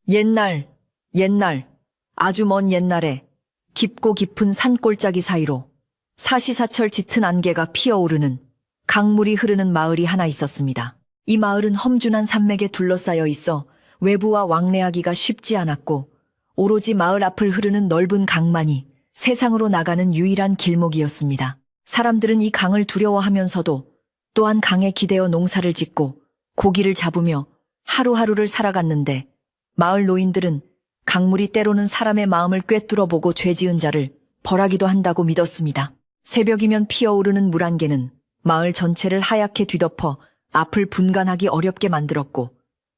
옛날, 옛날, 아주 먼 옛날에 깊고 깊은 산골짜기 사이로 사시사철 짙은 안개가 피어오르는 강물이 흐르는 마을이 하나 있었습니다. 이 마을은 험준한 산맥에 둘러싸여 있어 외부와 왕래하기가 쉽지 않았고 오로지 마을 앞을 흐르는 넓은 강만이 세상으로 나가는 유일한 길목이었습니다. 사람들은 이 강을 두려워하면서도 또한 강에 기대어 농사를 짓고 고기를 잡으며 하루하루를 살아갔는데 마을 노인들은 강물이 때로는 사람의 마음을 꿰뚫어보고 죄지은 자를 벌하기도 한다고 믿었습니다. 새벽이면 피어오르는 물 안개는 마을 전체를 하얗게 뒤덮어 앞을 분간하기 어렵게 만들었고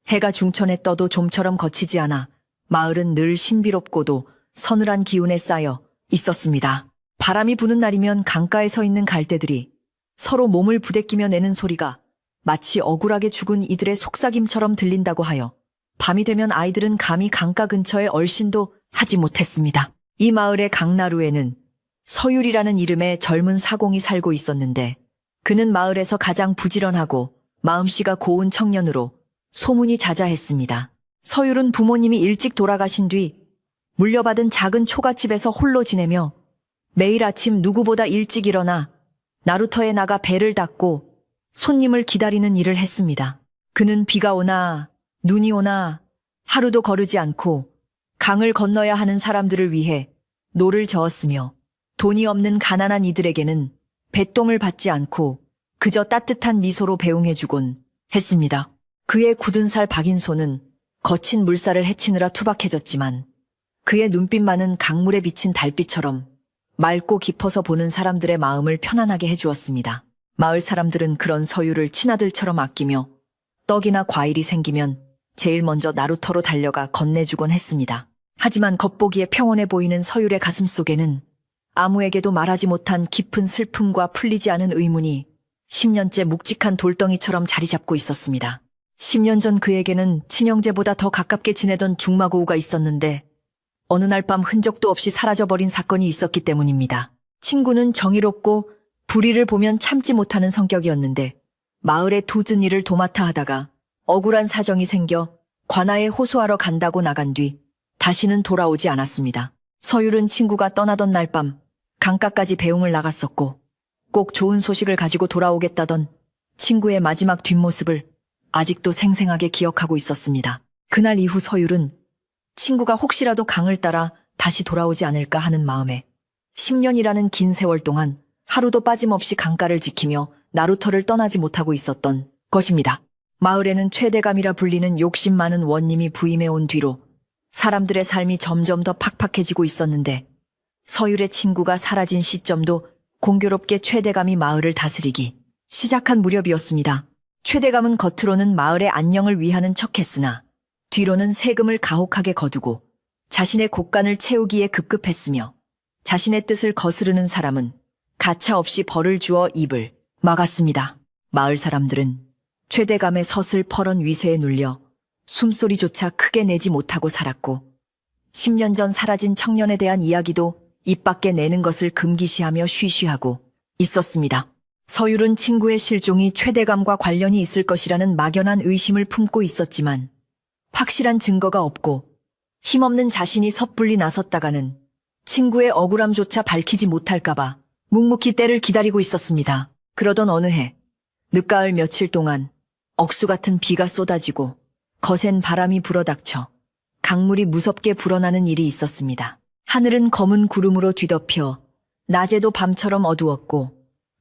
해가 중천에 떠도 좀처럼 거치지 않아 마을은 늘 신비롭고도 서늘한 기운에 쌓여 있었습니다. 바람이 부는 날이면 강가에 서 있는 갈대들이 서로 몸을 부대끼며 내는 소리가 마치 억울하게 죽은 이들의 속삭임처럼 들린다고 하여 밤이 되면 아이들은 감히 강가 근처에 얼씬도 하지 못했습니다. 이 마을의 강나루에는 서율이라는 이름의 젊은 사공이 살고 있었는데 그는 마을에서 가장 부지런하고 마음씨가 고운 청년으로 소문이 자자했습니다. 서율은 부모님이 일찍 돌아가신 뒤 물려받은 작은 초가집에서 홀로 지내며 매일 아침 누구보다 일찍 일어나 나루터에 나가 배를 닦고 손님을 기다리는 일을 했습니다. 그는 비가 오나 눈이 오나 하루도 거르지 않고 강을 건너야 하는 사람들을 위해 노를 저었으며 돈이 없는 가난한 이들에게는 뱃돈을 받지 않고 그저 따뜻한 미소로 배웅해주곤 했습니다. 그의 굳은 살 박인 손은 거친 물살을 헤치느라 투박해졌지만 그의 눈빛만은 강물에 비친 달빛처럼 맑고 깊어서 보는 사람들의 마음을 편안하게 해주었습니다. 마을 사람들은 그런 서유를 친아들처럼 아끼며 떡이나 과일이 생기면 제일 먼저 나루터로 달려가 건네주곤 했습니다. 하지만 겉보기에 평온해 보이는 서율의 가슴 속에는 아무에게도 말하지 못한 깊은 슬픔과 풀리지 않은 의문이 10년째 묵직한 돌덩이처럼 자리 잡고 있었습니다. 10년 전 그에게는 친형제보다 더 가깝게 지내던 중마고우가 있었는데 어느 날 밤 흔적도 없이 사라져버린 사건이 있었기 때문입니다. 친구는 정의롭고 불의를 보면 참지 못하는 성격이었는데 마을의 도진 일을 도맡아 하다가 억울한 사정이 생겨 관아에 호소하러 간다고 나간 뒤 다시는 돌아오지 않았습니다. 서율은 친구가 떠나던 날 밤 강가까지 배웅을 나갔었고 꼭 좋은 소식을 가지고 돌아오겠다던 친구의 마지막 뒷모습을 아직도 생생하게 기억하고 있었습니다. 그날 이후 서율은 친구가 혹시라도 강을 따라 다시 돌아오지 않을까 하는 마음에 10년이라는 긴 세월 동안 하루도 빠짐없이 강가를 지키며 나루터를 떠나지 못하고 있었던 것입니다. 마을에는 최대감이라 불리는 욕심 많은 원님이 부임해 온 뒤로 사람들의 삶이 점점 더 팍팍해지고 있었는데 서율의 친구가 사라진 시점도 공교롭게 최대감이 마을을 다스리기 시작한 무렵이었습니다. 최대감은 겉으로는 마을의 안녕을 위하는 척했으나 뒤로는 세금을 가혹하게 거두고 자신의 곳간을 채우기에 급급했으며 자신의 뜻을 거스르는 사람은 가차없이 벌을 주어 입을 막았습니다. 마을 사람들은 최대감의 서슬퍼런 위세에 눌려 숨소리조차 크게 내지 못하고 살았고 10년 전 사라진 청년에 대한 이야기도 입 밖에 내는 것을 금기시하며 쉬쉬하고 있었습니다. 서율은 친구의 실종이 최대감과 관련이 있을 것이라는 막연한 의심을 품고 있었지만 확실한 증거가 없고 힘없는 자신이 섣불리 나섰다가는 친구의 억울함조차 밝히지 못할까봐 묵묵히 때를 기다리고 있었습니다. 그러던 어느 해 늦가을 며칠 동안 억수 같은 비가 쏟아지고 거센 바람이 불어닥쳐 강물이 무섭게 불어나는 일이 있었습니다. 하늘은 검은 구름으로 뒤덮여 낮에도 밤처럼 어두웠고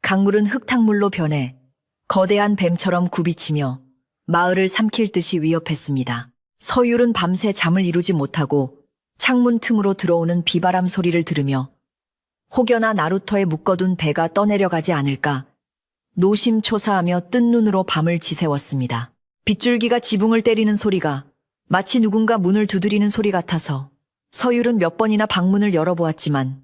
강물은 흙탕물로 변해 거대한 뱀처럼 굽이치며 마을을 삼킬 듯이 위협했습니다. 서율은 밤새 잠을 이루지 못하고 창문 틈으로 들어오는 비바람 소리를 들으며 혹여나 나루터에 묶어둔 배가 떠내려가지 않을까 노심초사하며 뜬 눈으로 밤을 지새웠습니다. 빗줄기가 지붕을 때리는 소리가 마치 누군가 문을 두드리는 소리 같아서 서율은 몇 번이나 방문을 열어보았지만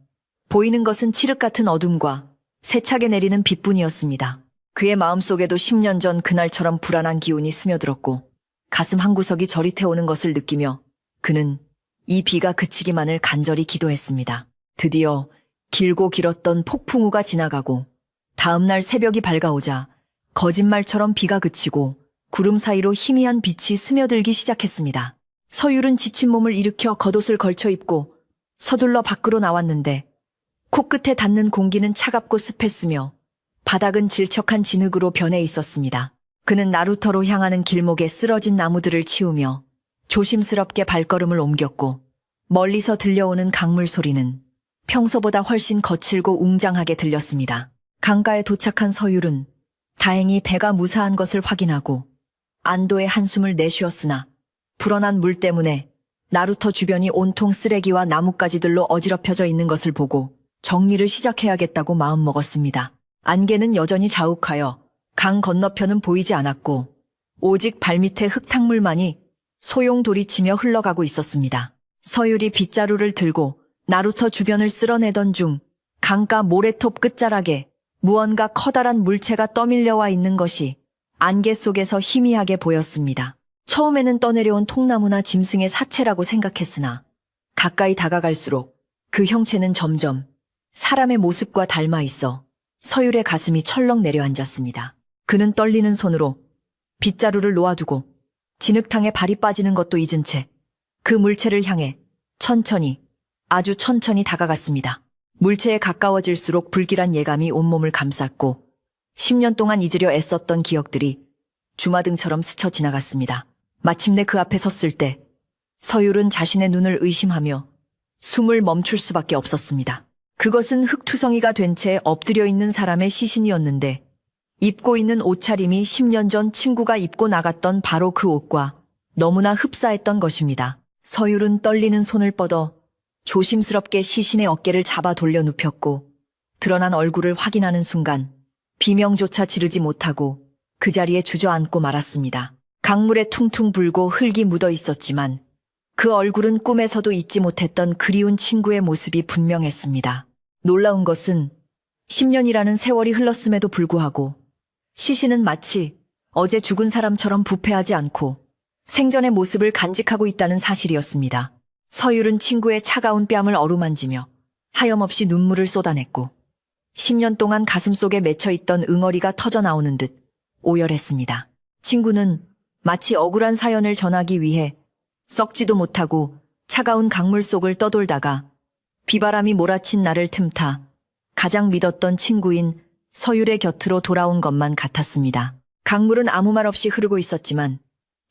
보이는 것은 칠흑 같은 어둠과 세차게 내리는 빛뿐이었습니다. 그의 마음속에도 10년 전 그날처럼 불안한 기운이 스며들었고 가슴 한구석이 저릿해오는 것을 느끼며 그는 이 비가 그치기만을 간절히 기도했습니다. 드디어 길고 길었던 폭풍우가 지나가고 다음날 새벽이 밝아오자 거짓말처럼 비가 그치고 구름 사이로 희미한 빛이 스며들기 시작했습니다. 서율은 지친 몸을 일으켜 겉옷을 걸쳐 입고 서둘러 밖으로 나왔는데 코끝에 닿는 공기는 차갑고 습했으며 바닥은 질척한 진흙으로 변해 있었습니다. 그는 나루터로 향하는 길목에 쓰러진 나무들을 치우며 조심스럽게 발걸음을 옮겼고 멀리서 들려오는 강물 소리는 평소보다 훨씬 거칠고 웅장하게 들렸습니다. 강가에 도착한 서율은 다행히 배가 무사한 것을 확인하고 안도의 한숨을 내쉬었으나 불어난 물 때문에 나루터 주변이 온통 쓰레기와 나뭇가지들로 어지럽혀져 있는 것을 보고 정리를 시작해야겠다고 마음먹었습니다. 안개는 여전히 자욱하여 강 건너편은 보이지 않았고 오직 발밑에 흙탕물만이 소용돌이치며 흘러가고 있었습니다. 서율이 빗자루를 들고 나루터 주변을 쓸어내던 중 강가 모래톱 끝자락에 무언가 커다란 물체가 떠밀려와 있는 것이 안개 속에서 희미하게 보였습니다. 처음에는 떠내려온 통나무나 짐승의 사체라고 생각했으나 가까이 다가갈수록 그 형체는 점점 사람의 모습과 닮아 있어 서율의 가슴이 철렁 내려앉았습니다. 그는 떨리는 손으로 빗자루를 놓아두고 진흙탕에 발이 빠지는 것도 잊은 채 그 물체를 향해 천천히, 아주 천천히 다가갔습니다. 물체에 가까워질수록 불길한 예감이 온몸을 감쌌고 10년 동안 잊으려 애썼던 기억들이 주마등처럼 스쳐 지나갔습니다. 마침내 그 앞에 섰을 때 서율은 자신의 눈을 의심하며 숨을 멈출 수밖에 없었습니다. 그것은 흙투성이가 된 채 엎드려 있는 사람의 시신이었는데 입고 있는 옷차림이 10년 전 친구가 입고 나갔던 바로 그 옷과 너무나 흡사했던 것입니다. 서율은 떨리는 손을 뻗어 조심스럽게 시신의 어깨를 잡아 돌려 눕혔고 드러난 얼굴을 확인하는 순간 비명조차 지르지 못하고 그 자리에 주저앉고 말았습니다. 강물에 퉁퉁 불고 흙이 묻어 있었지만 그 얼굴은 꿈에서도 잊지 못했던 그리운 친구의 모습이 분명했습니다. 놀라운 것은 10년이라는 세월이 흘렀음에도 불구하고 시신은 마치 어제 죽은 사람처럼 부패하지 않고 생전의 모습을 간직하고 있다는 사실이었습니다. 서율은 친구의 차가운 뺨을 어루만지며 하염없이 눈물을 쏟아냈고 10년 동안 가슴속에 맺혀있던 응어리가 터져나오는 듯 오열했습니다. 친구는 마치 억울한 사연을 전하기 위해 썩지도 못하고 차가운 강물 속을 떠돌다가 비바람이 몰아친 나를 틈타 가장 믿었던 친구인 서율의 곁으로 돌아온 것만 같았습니다. 강물은 아무 말 없이 흐르고 있었지만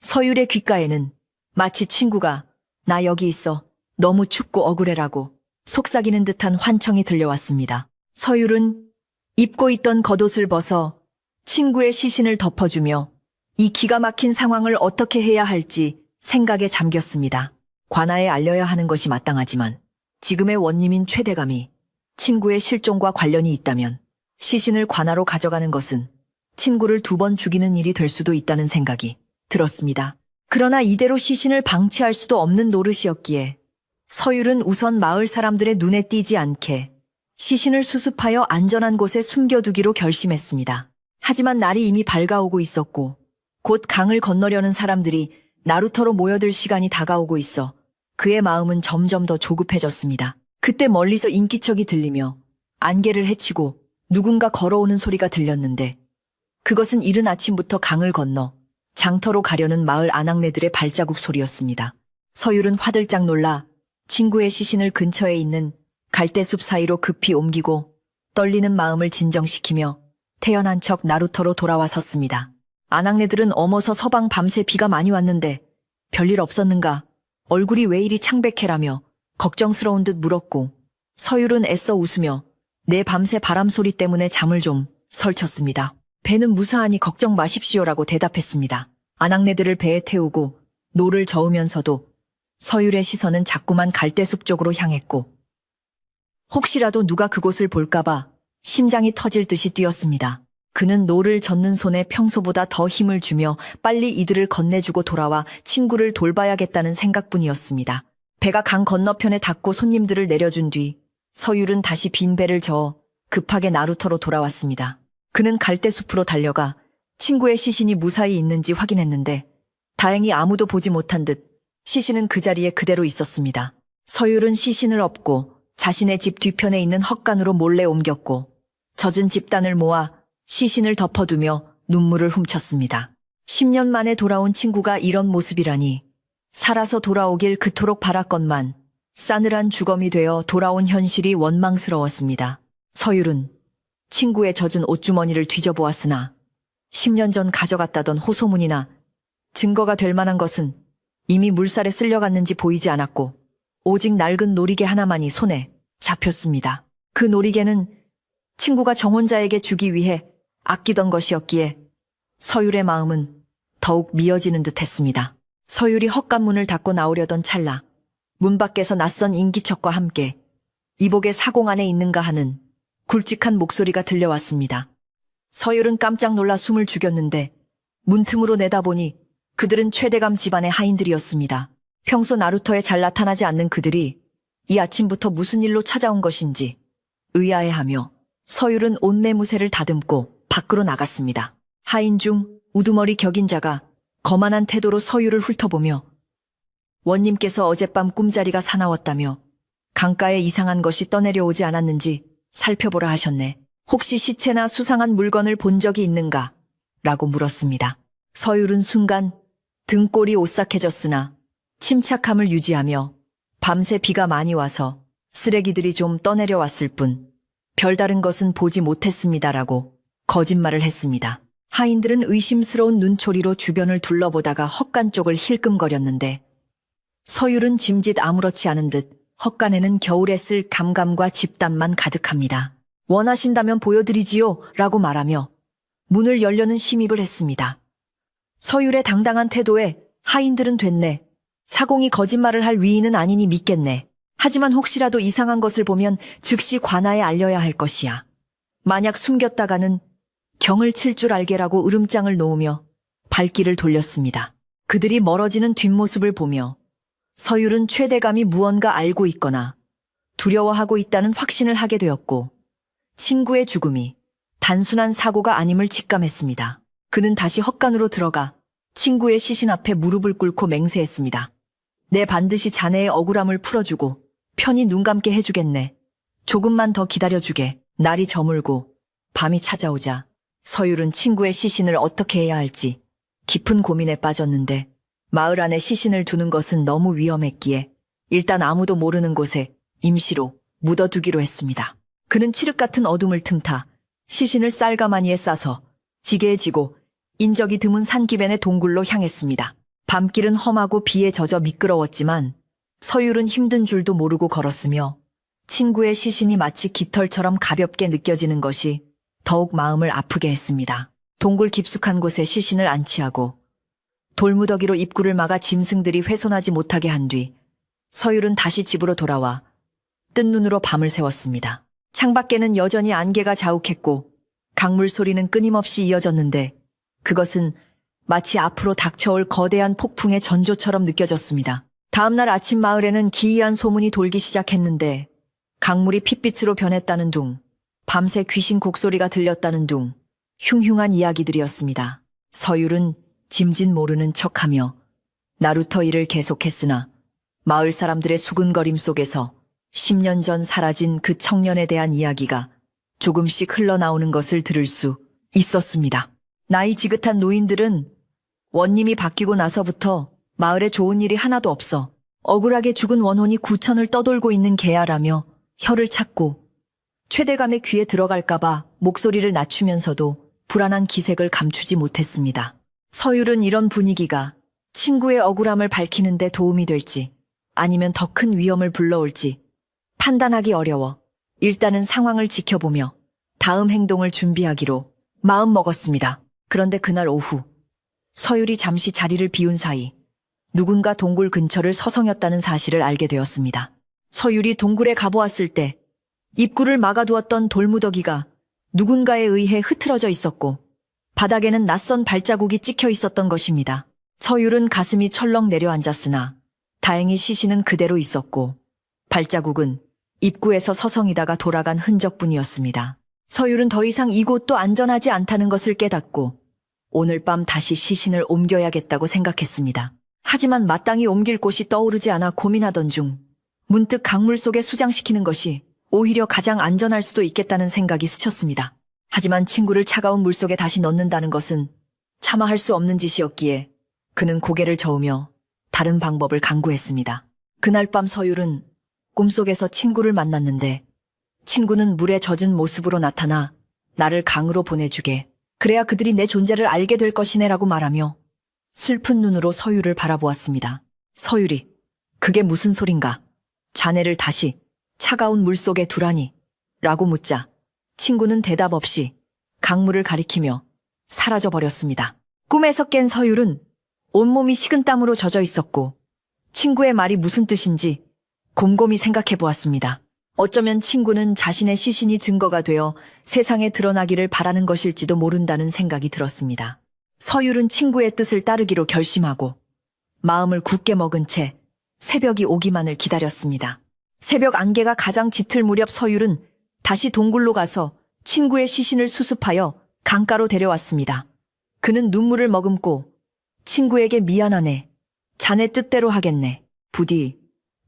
서율의 귓가에는 마치 친구가 나 여기 있어 너무 춥고 억울해라고 속삭이는 듯한 환청이 들려왔습니다. 서율은 입고 있던 겉옷을 벗어 친구의 시신을 덮어주며 이 기가 막힌 상황을 어떻게 해야 할지 생각에 잠겼습니다. 관아에 알려야 하는 것이 마땅하지만 지금의 원님인 최대감이 친구의 실종과 관련이 있다면 시신을 관아로 가져가는 것은 친구를 2번 죽이는 일이 될 수도 있다는 생각이 들었습니다. 그러나 이대로 시신을 방치할 수도 없는 노릇이었기에 서율은 우선 마을 사람들의 눈에 띄지 않게 시신을 수습하여 안전한 곳에 숨겨두기로 결심했습니다. 하지만 날이 이미 밝아오고 있었고 곧 강을 건너려는 사람들이 나루터로 모여들 시간이 다가오고 있어 그의 마음은 점점 더 조급해졌습니다. 그때 멀리서 인기척이 들리며 안개를 헤치고 누군가 걸어오는 소리가 들렸는데 그것은 이른 아침부터 강을 건너 장터로 가려는 마을 아낙네들의 발자국 소리였습니다. 서율은 화들짝 놀라 친구의 시신을 근처에 있는 갈대숲 사이로 급히 옮기고 떨리는 마음을 진정시키며 태연한 척 나루터로 돌아와 섰습니다. 아낙네들은 어머서 서방 밤새 비가 많이 왔는데 별일 없었는가? 얼굴이 왜 이리 창백해라며 걱정스러운 듯 물었고 서율은 애써 웃으며 내 밤새 바람소리 때문에 잠을 좀 설쳤습니다. 배는 무사하니 걱정 마십시오라고 대답했습니다. 아낙네들을 배에 태우고 노를 저으면서도 서율의 시선은 자꾸만 갈대숲 쪽으로 향했고 혹시라도 누가 그곳을 볼까봐 심장이 터질 듯이 뛰었습니다. 그는 노를 젓는 손에 평소보다 더 힘을 주며 빨리 이들을 건네주고 돌아와 친구를 돌봐야겠다는 생각뿐이었습니다. 배가 강 건너편에 닿고 손님들을 내려준 뒤 서율은 다시 빈 배를 저어 급하게 나루터로 돌아왔습니다. 그는 갈대숲으로 달려가 친구의 시신이 무사히 있는지 확인했는데 다행히 아무도 보지 못한 듯 시신은 그 자리에 그대로 있었습니다. 서율은 시신을 엎고 자신의 집 뒤편에 있는 헛간으로 몰래 옮겼고 젖은 집단을 모아 시신을 덮어두며 눈물을 훔쳤습니다. 10년 만에 돌아온 친구가 이런 모습이라니 살아서 돌아오길 그토록 바랐건만 싸늘한 주검이 되어 돌아온 현실이 원망스러웠습니다. 서율은 친구의 젖은 옷주머니를 뒤져보았으나 10년 전 가져갔다던 호소문이나 증거가 될 만한 것은 이미 물살에 쓸려갔는지 보이지 않았고 오직 낡은 놀이개 하나만이 손에 잡혔습니다. 그 놀이개는 친구가 정혼자에게 주기 위해 아끼던 것이었기에 서율의 마음은 더욱 미어지는 듯 했습니다. 서율이 헛간문을 닫고 나오려던 찰나 문 밖에서 낯선 인기척과 함께 이복의 사공 안에 있는가 하는 굵직한 목소리가 들려왔습니다. 서율은 깜짝 놀라 숨을 죽였는데 문틈으로 내다보니 그들은 최대감 집안의 하인들이었습니다. 평소 나루터에 잘 나타나지 않는 그들이 이 아침부터 무슨 일로 찾아온 것인지 의아해하며 서율은 옷매무새를 다듬고 밖으로 나갔습니다. 하인 중 우두머리 격인자가 거만한 태도로 서율을 훑어보며 원님께서 어젯밤 꿈자리가 사나웠다며 강가에 이상한 것이 떠내려오지 않았는지 살펴보라 하셨네. 혹시 시체나 수상한 물건을 본 적이 있는가? 라고 물었습니다. 서율은 순간 등골이 오싹해졌으나 침착함을 유지하며 밤새 비가 많이 와서 쓰레기들이 좀 떠내려왔을 뿐 별다른 것은 보지 못했습니다라고 거짓말을 했습니다. 하인들은 의심스러운 눈초리로 주변을 둘러보다가 헛간 쪽을 힐끔거렸는데 서율은 짐짓 아무렇지 않은 듯 헛간에는 겨울에 쓸 감감과 집단만 가득합니다. 원하신다면 보여드리지요 라고 말하며 문을 열려는 심입을 했습니다. 서율의 당당한 태도에 하인들은 됐네. 사공이 거짓말을 할 위인은 아니니 믿겠네. 하지만 혹시라도 이상한 것을 보면 즉시 관아에 알려야 할 것이야. 만약 숨겼다가는 경을 칠 줄 알게라고 으름장을 놓으며 발길을 돌렸습니다. 그들이 멀어지는 뒷모습을 보며 서율은 최대감이 무언가 알고 있거나 두려워하고 있다는 확신을 하게 되었고 친구의 죽음이 단순한 사고가 아님을 직감했습니다. 그는 다시 헛간으로 들어가 친구의 시신 앞에 무릎을 꿇고 맹세했습니다. 내 반드시 자네의 억울함을 풀어주고 편히 눈 감게 해주겠네. 조금만 더 기다려주게. 날이 저물고 밤이 찾아오자 서율은 친구의 시신을 어떻게 해야 할지 깊은 고민에 빠졌는데 마을 안에 시신을 두는 것은 너무 위험했기에 일단 아무도 모르는 곳에 임시로 묻어두기로 했습니다. 그는 칠흑 같은 어둠을 틈타 시신을 쌀가마니에 싸서 지게에 지고 인적이 드문 산기변의 동굴로 향했습니다. 밤길은 험하고 비에 젖어 미끄러웠지만 서율은 힘든 줄도 모르고 걸었으며 친구의 시신이 마치 깃털처럼 가볍게 느껴지는 것이 더욱 마음을 아프게 했습니다. 동굴 깊숙한 곳에 시신을 안치하고 돌무더기로 입구를 막아 짐승들이 훼손하지 못하게 한 뒤 서율은 다시 집으로 돌아와 뜬 눈으로 밤을 새웠습니다. 창밖에는 여전히 안개가 자욱했고 강물 소리는 끊임없이 이어졌는데 그것은 마치 앞으로 닥쳐올 거대한 폭풍의 전조처럼 느껴졌습니다. 다음날 아침 마을에는 기이한 소문이 돌기 시작했는데 강물이 핏빛으로 변했다는 둥, 밤새 귀신 곡소리가 들렸다는 둥, 흉흉한 이야기들이었습니다. 서율은 짐짓 모르는 척하며 나루터 일을 계속했으나 마을 사람들의 수군거림 속에서 10년 전 사라진 그 청년에 대한 이야기가 조금씩 흘러나오는 것을 들을 수 있었습니다. 나이 지긋한 노인들은 원님이 바뀌고 나서부터 마을에 좋은 일이 하나도 없어 억울하게 죽은 원혼이 구천을 떠돌고 있는 개야라며 혀를 찾고 최대감의 귀에 들어갈까봐 목소리를 낮추면서도 불안한 기색을 감추지 못했습니다. 서율은 이런 분위기가 친구의 억울함을 밝히는 데 도움이 될지 아니면 더 큰 위험을 불러올지 판단하기 어려워 일단은 상황을 지켜보며 다음 행동을 준비하기로 마음먹었습니다. 그런데 그날 오후 서율이 잠시 자리를 비운 사이 누군가 동굴 근처를 서성였다는 사실을 알게 되었습니다. 서율이 동굴에 가보았을 때 입구를 막아두었던 돌무더기가 누군가에 의해 흐트러져 있었고 바닥에는 낯선 발자국이 찍혀 있었던 것입니다. 서율은 가슴이 철렁 내려앉았으나 다행히 시신은 그대로 있었고 발자국은 입구에서 서성이다가 돌아간 흔적뿐이었습니다. 서율은 더 이상 이곳도 안전하지 않다는 것을 깨닫고 오늘 밤 다시 시신을 옮겨야겠다고 생각했습니다. 하지만 마땅히 옮길 곳이 떠오르지 않아 고민하던 중 문득 강물 속에 수장시키는 것이 오히려 가장 안전할 수도 있겠다는 생각이 스쳤습니다. 하지만 친구를 차가운 물속에 다시 넣는다는 것은 차마 할 수 없는 짓이었기에 그는 고개를 저으며 다른 방법을 강구했습니다. 그날 밤 서율은 꿈속에서 친구를 만났는데 친구는 물에 젖은 모습으로 나타나 나를 강으로 보내주게. 그래야 그들이 내 존재를 알게 될 것이네라고 말하며 슬픈 눈으로 서율을 바라보았습니다. 서율이 그게 무슨 소린가? 자네를 다시 차가운 물속에 두라니 라고 묻자 친구는 대답 없이 강물을 가리키며 사라져버렸습니다. 꿈에서 깬 서율은 온몸이 식은땀으로 젖어 있었고 친구의 말이 무슨 뜻인지 곰곰이 생각해 보았습니다. 어쩌면 친구는 자신의 시신이 증거가 되어 세상에 드러나기를 바라는 것일지도 모른다는 생각이 들었습니다. 서율은 친구의 뜻을 따르기로 결심하고 마음을 굳게 먹은 채 새벽이 오기만을 기다렸습니다. 새벽 안개가 가장 짙을 무렵 서율은 다시 동굴로 가서 친구의 시신을 수습하여 강가로 데려왔습니다. 그는 눈물을 머금고 친구에게 미안하네. 자네 뜻대로 하겠네. 부디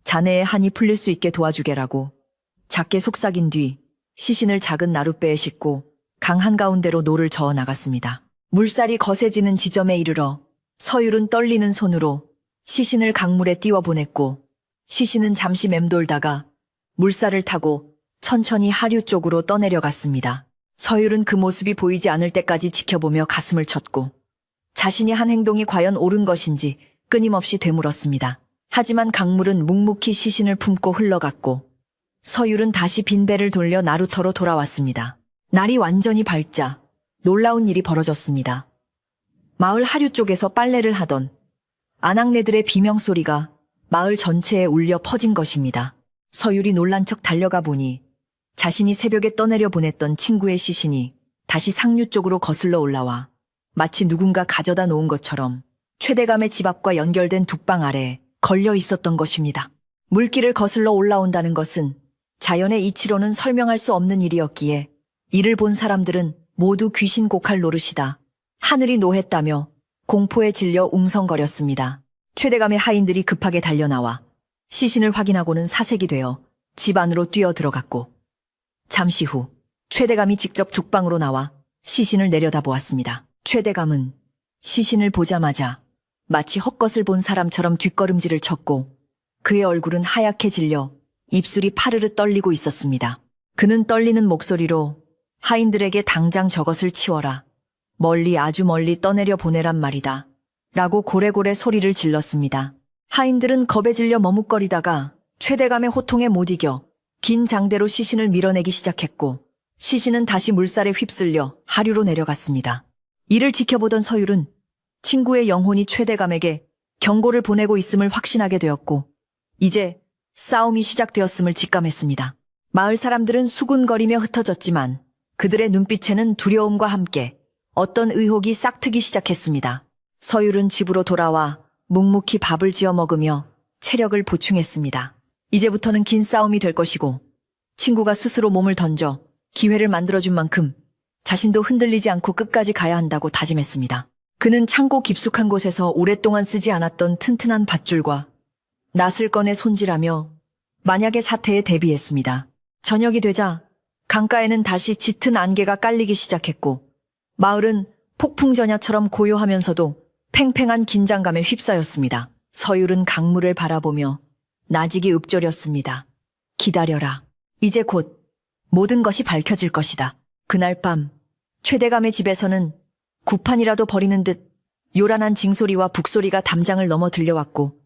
자네의 한이 풀릴 수 있게 도와주게라고 작게 속삭인 뒤 시신을 작은 나룻배에 싣고 강 한가운데로 노를 저어 나갔습니다. 물살이 거세지는 지점에 이르러 서율은 떨리는 손으로 시신을 강물에 띄워보냈고 시신은 잠시 맴돌다가 물살을 타고 천천히 하류 쪽으로 떠내려갔습니다. 서율은 그 모습이 보이지 않을 때까지 지켜보며 가슴을 쳤고 자신이 한 행동이 과연 옳은 것인지 끊임없이 되물었습니다. 하지만 강물은 묵묵히 시신을 품고 흘러갔고 서율은 다시 빈배를 돌려 나루터로 돌아왔습니다. 날이 완전히 밝자 놀라운 일이 벌어졌습니다. 마을 하류 쪽에서 빨래를 하던 아낙네들의 비명소리가 마을 전체에 울려 퍼진 것입니다. 서율이 놀란 척 달려가 보니 자신이 새벽에 떠내려 보냈던 친구의 시신이 다시 상류 쪽으로 거슬러 올라와 마치 누군가 가져다 놓은 것처럼 최대감의 집 앞과 연결된 둑방 아래에 걸려 있었던 것입니다. 물길을 거슬러 올라온다는 것은 자연의 이치로는 설명할 수 없는 일이었기에 이를 본 사람들은 모두 귀신 곡할 노릇이다. 하늘이 노했다며 공포에 질려 웅성거렸습니다. 최대감의 하인들이 급하게 달려나와 시신을 확인하고는 사색이 되어 집 안으로 뛰어 들어갔고 잠시 후 최대감이 직접 둑방으로 나와 시신을 내려다보았습니다. 최대감은 시신을 보자마자 마치 헛것을 본 사람처럼 뒷걸음질을 쳤고 그의 얼굴은 하얗게 질려 입술이 파르르 떨리고 있었습니다. 그는 떨리는 목소리로 하인들에게 당장 저것을 치워라. 멀리 아주 멀리 떠내려 보내란 말이다. 라고 고래고래 소리를 질렀습니다. 하인들은 겁에 질려 머뭇거리다가 최대감의 호통에 못 이겨 긴 장대로 시신을 밀어내기 시작했고 시신은 다시 물살에 휩쓸려 하류로 내려갔습니다. 이를 지켜보던 서율은 친구의 영혼이 최대감에게 경고를 보내고 있음을 확신하게 되었고 이제 싸움이 시작되었음을 직감했습니다. 마을 사람들은 수군거리며 흩어졌지만 그들의 눈빛에는 두려움과 함께 어떤 의혹이 싹트기 시작했습니다. 서율은 집으로 돌아와 묵묵히 밥을 지어 먹으며 체력을 보충했습니다. 이제부터는 긴 싸움이 될 것이고 친구가 스스로 몸을 던져 기회를 만들어준 만큼 자신도 흔들리지 않고 끝까지 가야 한다고 다짐했습니다. 그는 창고 깊숙한 곳에서 오랫동안 쓰지 않았던 튼튼한 밧줄과 낫을 꺼내 손질하며 만약의 사태에 대비했습니다. 저녁이 되자 강가에는 다시 짙은 안개가 깔리기 시작했고 마을은 폭풍전야처럼 고요하면서도 팽팽한 긴장감에 휩싸였습니다. 서율은 강물을 바라보며 나직이 읊조렸습니다. 기다려라. 이제 곧 모든 것이 밝혀질 것이다. 그날 밤 최대감의 집에서는 구판이라도 버리는 듯 요란한 징소리와 북소리가 담장을 넘어 들려왔고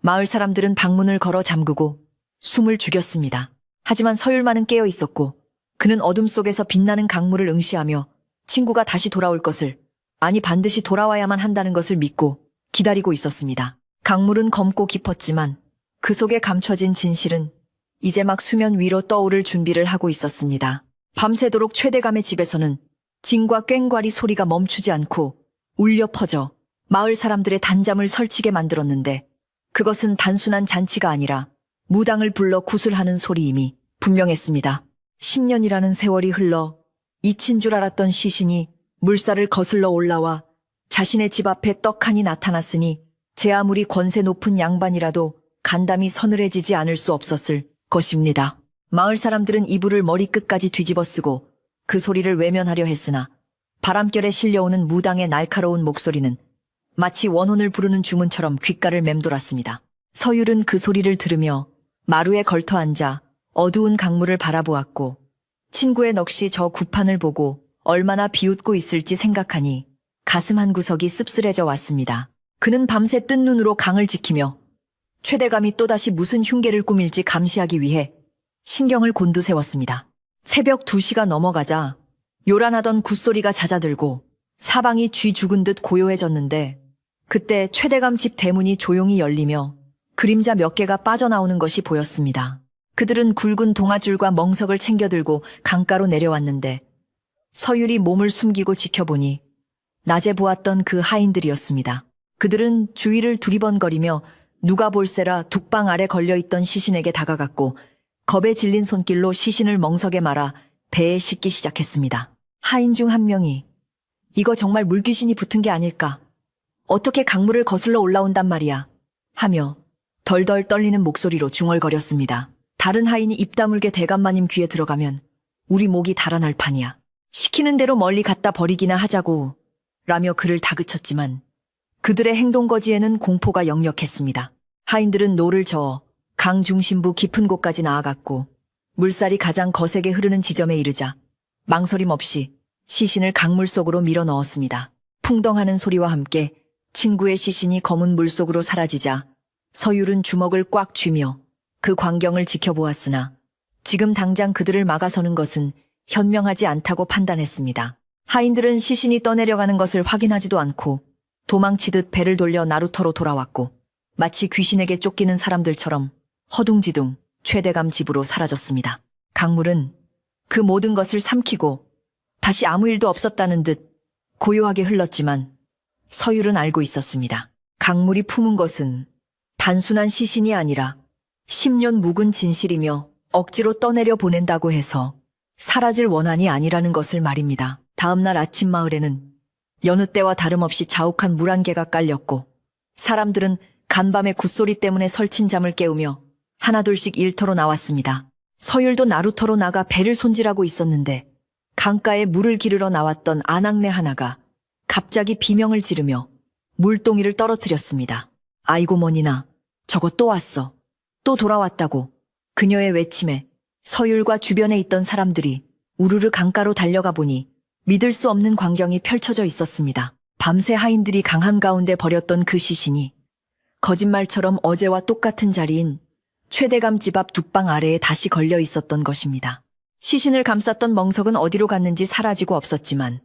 마을 사람들은 방문을 걸어 잠그고 숨을 죽였습니다. 하지만 서율만은 깨어 있었고 그는 어둠 속에서 빛나는 강물을 응시하며 친구가 다시 돌아올 것을, 아니 반드시 돌아와야만 한다는 것을 믿고 기다리고 있었습니다. 강물은 검고 깊었지만 그 속에 감춰진 진실은 이제 막 수면 위로 떠오를 준비를 하고 있었습니다. 밤새도록 최대감의 집에서는 징과 꽹과리 소리가 멈추지 않고 울려 퍼져 마을 사람들의 단잠을 설치게 만들었는데 그것은 단순한 잔치가 아니라 무당을 불러 구슬하는 소리임이 분명했습니다. 10년이라는 세월이 흘러 잊힌 줄 알았던 시신이 물살을 거슬러 올라와 자신의 집 앞에 떡하니 나타났으니 제 아무리 권세 높은 양반이라도 간담이 서늘해지지 않을 수 없었을 것입니다. 마을 사람들은 이불을 머리끝까지 뒤집어 쓰고 그 소리를 외면하려 했으나 바람결에 실려오는 무당의 날카로운 목소리는 마치 원혼을 부르는 주문처럼 귓가를 맴돌았습니다. 서율은 그 소리를 들으며 마루에 걸터 앉아 어두운 강물을 바라보았고 친구의 넋이 저 구판을 보고 얼마나 비웃고 있을지 생각하니 가슴 한 구석이 씁쓸해져 왔습니다. 그는 밤새 뜬 눈으로 강을 지키며 최대감이 또다시 무슨 흉계를 꾸밀지 감시하기 위해 신경을 곤두세웠습니다. 새벽 2시가 넘어가자 요란하던 굿소리가 잦아들고 사방이 쥐 죽은 듯 고요해졌는데 그때 최대감 집 대문이 조용히 열리며 그림자 몇 개가 빠져나오는 것이 보였습니다. 그들은 굵은 동아줄과 멍석을 챙겨들고 강가로 내려왔는데 서율이 몸을 숨기고 지켜보니 낮에 보았던 그 하인들이었습니다. 그들은 주위를 두리번거리며 누가 볼세라 둑방 아래 걸려있던 시신에게 다가갔고 겁에 질린 손길로 시신을 멍석에 말아 배에 싣기 시작했습니다. 하인 중 한 명이 이거 정말 물귀신이 붙은 게 아닐까? 어떻게 강물을 거슬러 올라온단 말이야? 하며 덜덜 떨리는 목소리로 중얼거렸습니다. 다른 하인이 입 다물게 대감마님 귀에 들어가면 우리 목이 달아날 판이야. 시키는 대로 멀리 갖다 버리기나 하자고 라며 그를 다그쳤지만 그들의 행동거지에는 공포가 역력했습니다. 하인들은 노를 저어 강 중심부 깊은 곳까지 나아갔고 물살이 가장 거세게 흐르는 지점에 이르자 망설임 없이 시신을 강물 속으로 밀어 넣었습니다. 풍덩하는 소리와 함께 친구의 시신이 검은 물속으로 사라지자 서율은 주먹을 꽉 쥐며 그 광경을 지켜보았으나 지금 당장 그들을 막아서는 것은 현명하지 않다고 판단했습니다. 하인들은 시신이 떠내려가는 것을 확인하지도 않고 도망치듯 배를 돌려 나루터로 돌아왔고 마치 귀신에게 쫓기는 사람들처럼 허둥지둥 최대감 집으로 사라졌습니다. 강물은 그 모든 것을 삼키고 다시 아무 일도 없었다는 듯 고요하게 흘렀지만 서율은 알고 있었습니다. 강물이 품은 것은 단순한 시신이 아니라 10년 묵은 진실이며 억지로 떠내려 보낸다고 해서 사라질 원한이 아니라는 것을 말입니다. 다음 날 아침 마을에는 여느 때와 다름없이 자욱한 물 한 개가 깔렸고 사람들은 간밤의 굿소리 때문에 설친 잠을 깨우며 하나둘씩 일터로 나왔습니다. 서율도 나루터로 나가 배를 손질하고 있었는데 강가에 물을 기르러 나왔던 아낙네 하나가 갑자기 비명을 지르며 물동이를 떨어뜨렸습니다. 아이고 머니나 저거 또 왔어. 또 돌아왔다고. 그녀의 외침에 서율과 주변에 있던 사람들이 우르르 강가로 달려가 보니 믿을 수 없는 광경이 펼쳐져 있었습니다. 밤새 하인들이 강 한가운데 버렸던 그 시신이 거짓말처럼 어제와 똑같은 자리인 최대감 집 앞 둑방 아래에 다시 걸려 있었던 것입니다. 시신을 감쌌던 멍석은 어디로 갔는지 사라지고 없었지만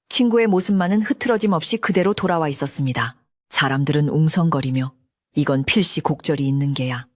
친구의 모습만은 흐트러짐 없이 그대로 돌아와 있었습니다. 사람들은 웅성거리며 이건 필시 곡절이 있는 게야.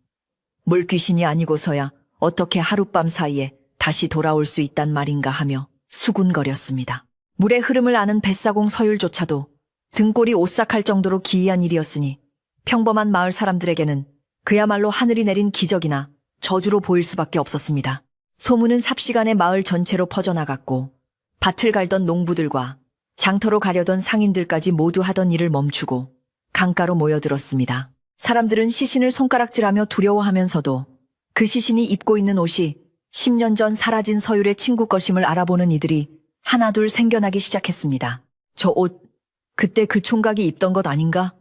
물귀신이 아니고서야 어떻게 하룻밤 사이에 다시 돌아올 수 있단 말인가 하며 수군거렸습니다. 물의 흐름을 아는 뱃사공 서율조차도 등골이 오싹할 정도로 기이한 일이었으니 평범한 마을 사람들에게는 그야말로 하늘이 내린 기적이나 저주로 보일 수밖에 없었습니다. 소문은 삽시간에 마을 전체로 퍼져나갔고 밭을 갈던 농부들과 장터로 가려던 상인들까지 모두 하던 일을 멈추고 강가로 모여들었습니다. 사람들은 시신을 손가락질하며 두려워하면서도 그 시신이 입고 있는 옷이 10년 전 사라진 서율의 친구 것임을 알아보는 이들이 하나둘 생겨나기 시작했습니다. 저 옷, 그때 그 총각이 입던 것 아닌가?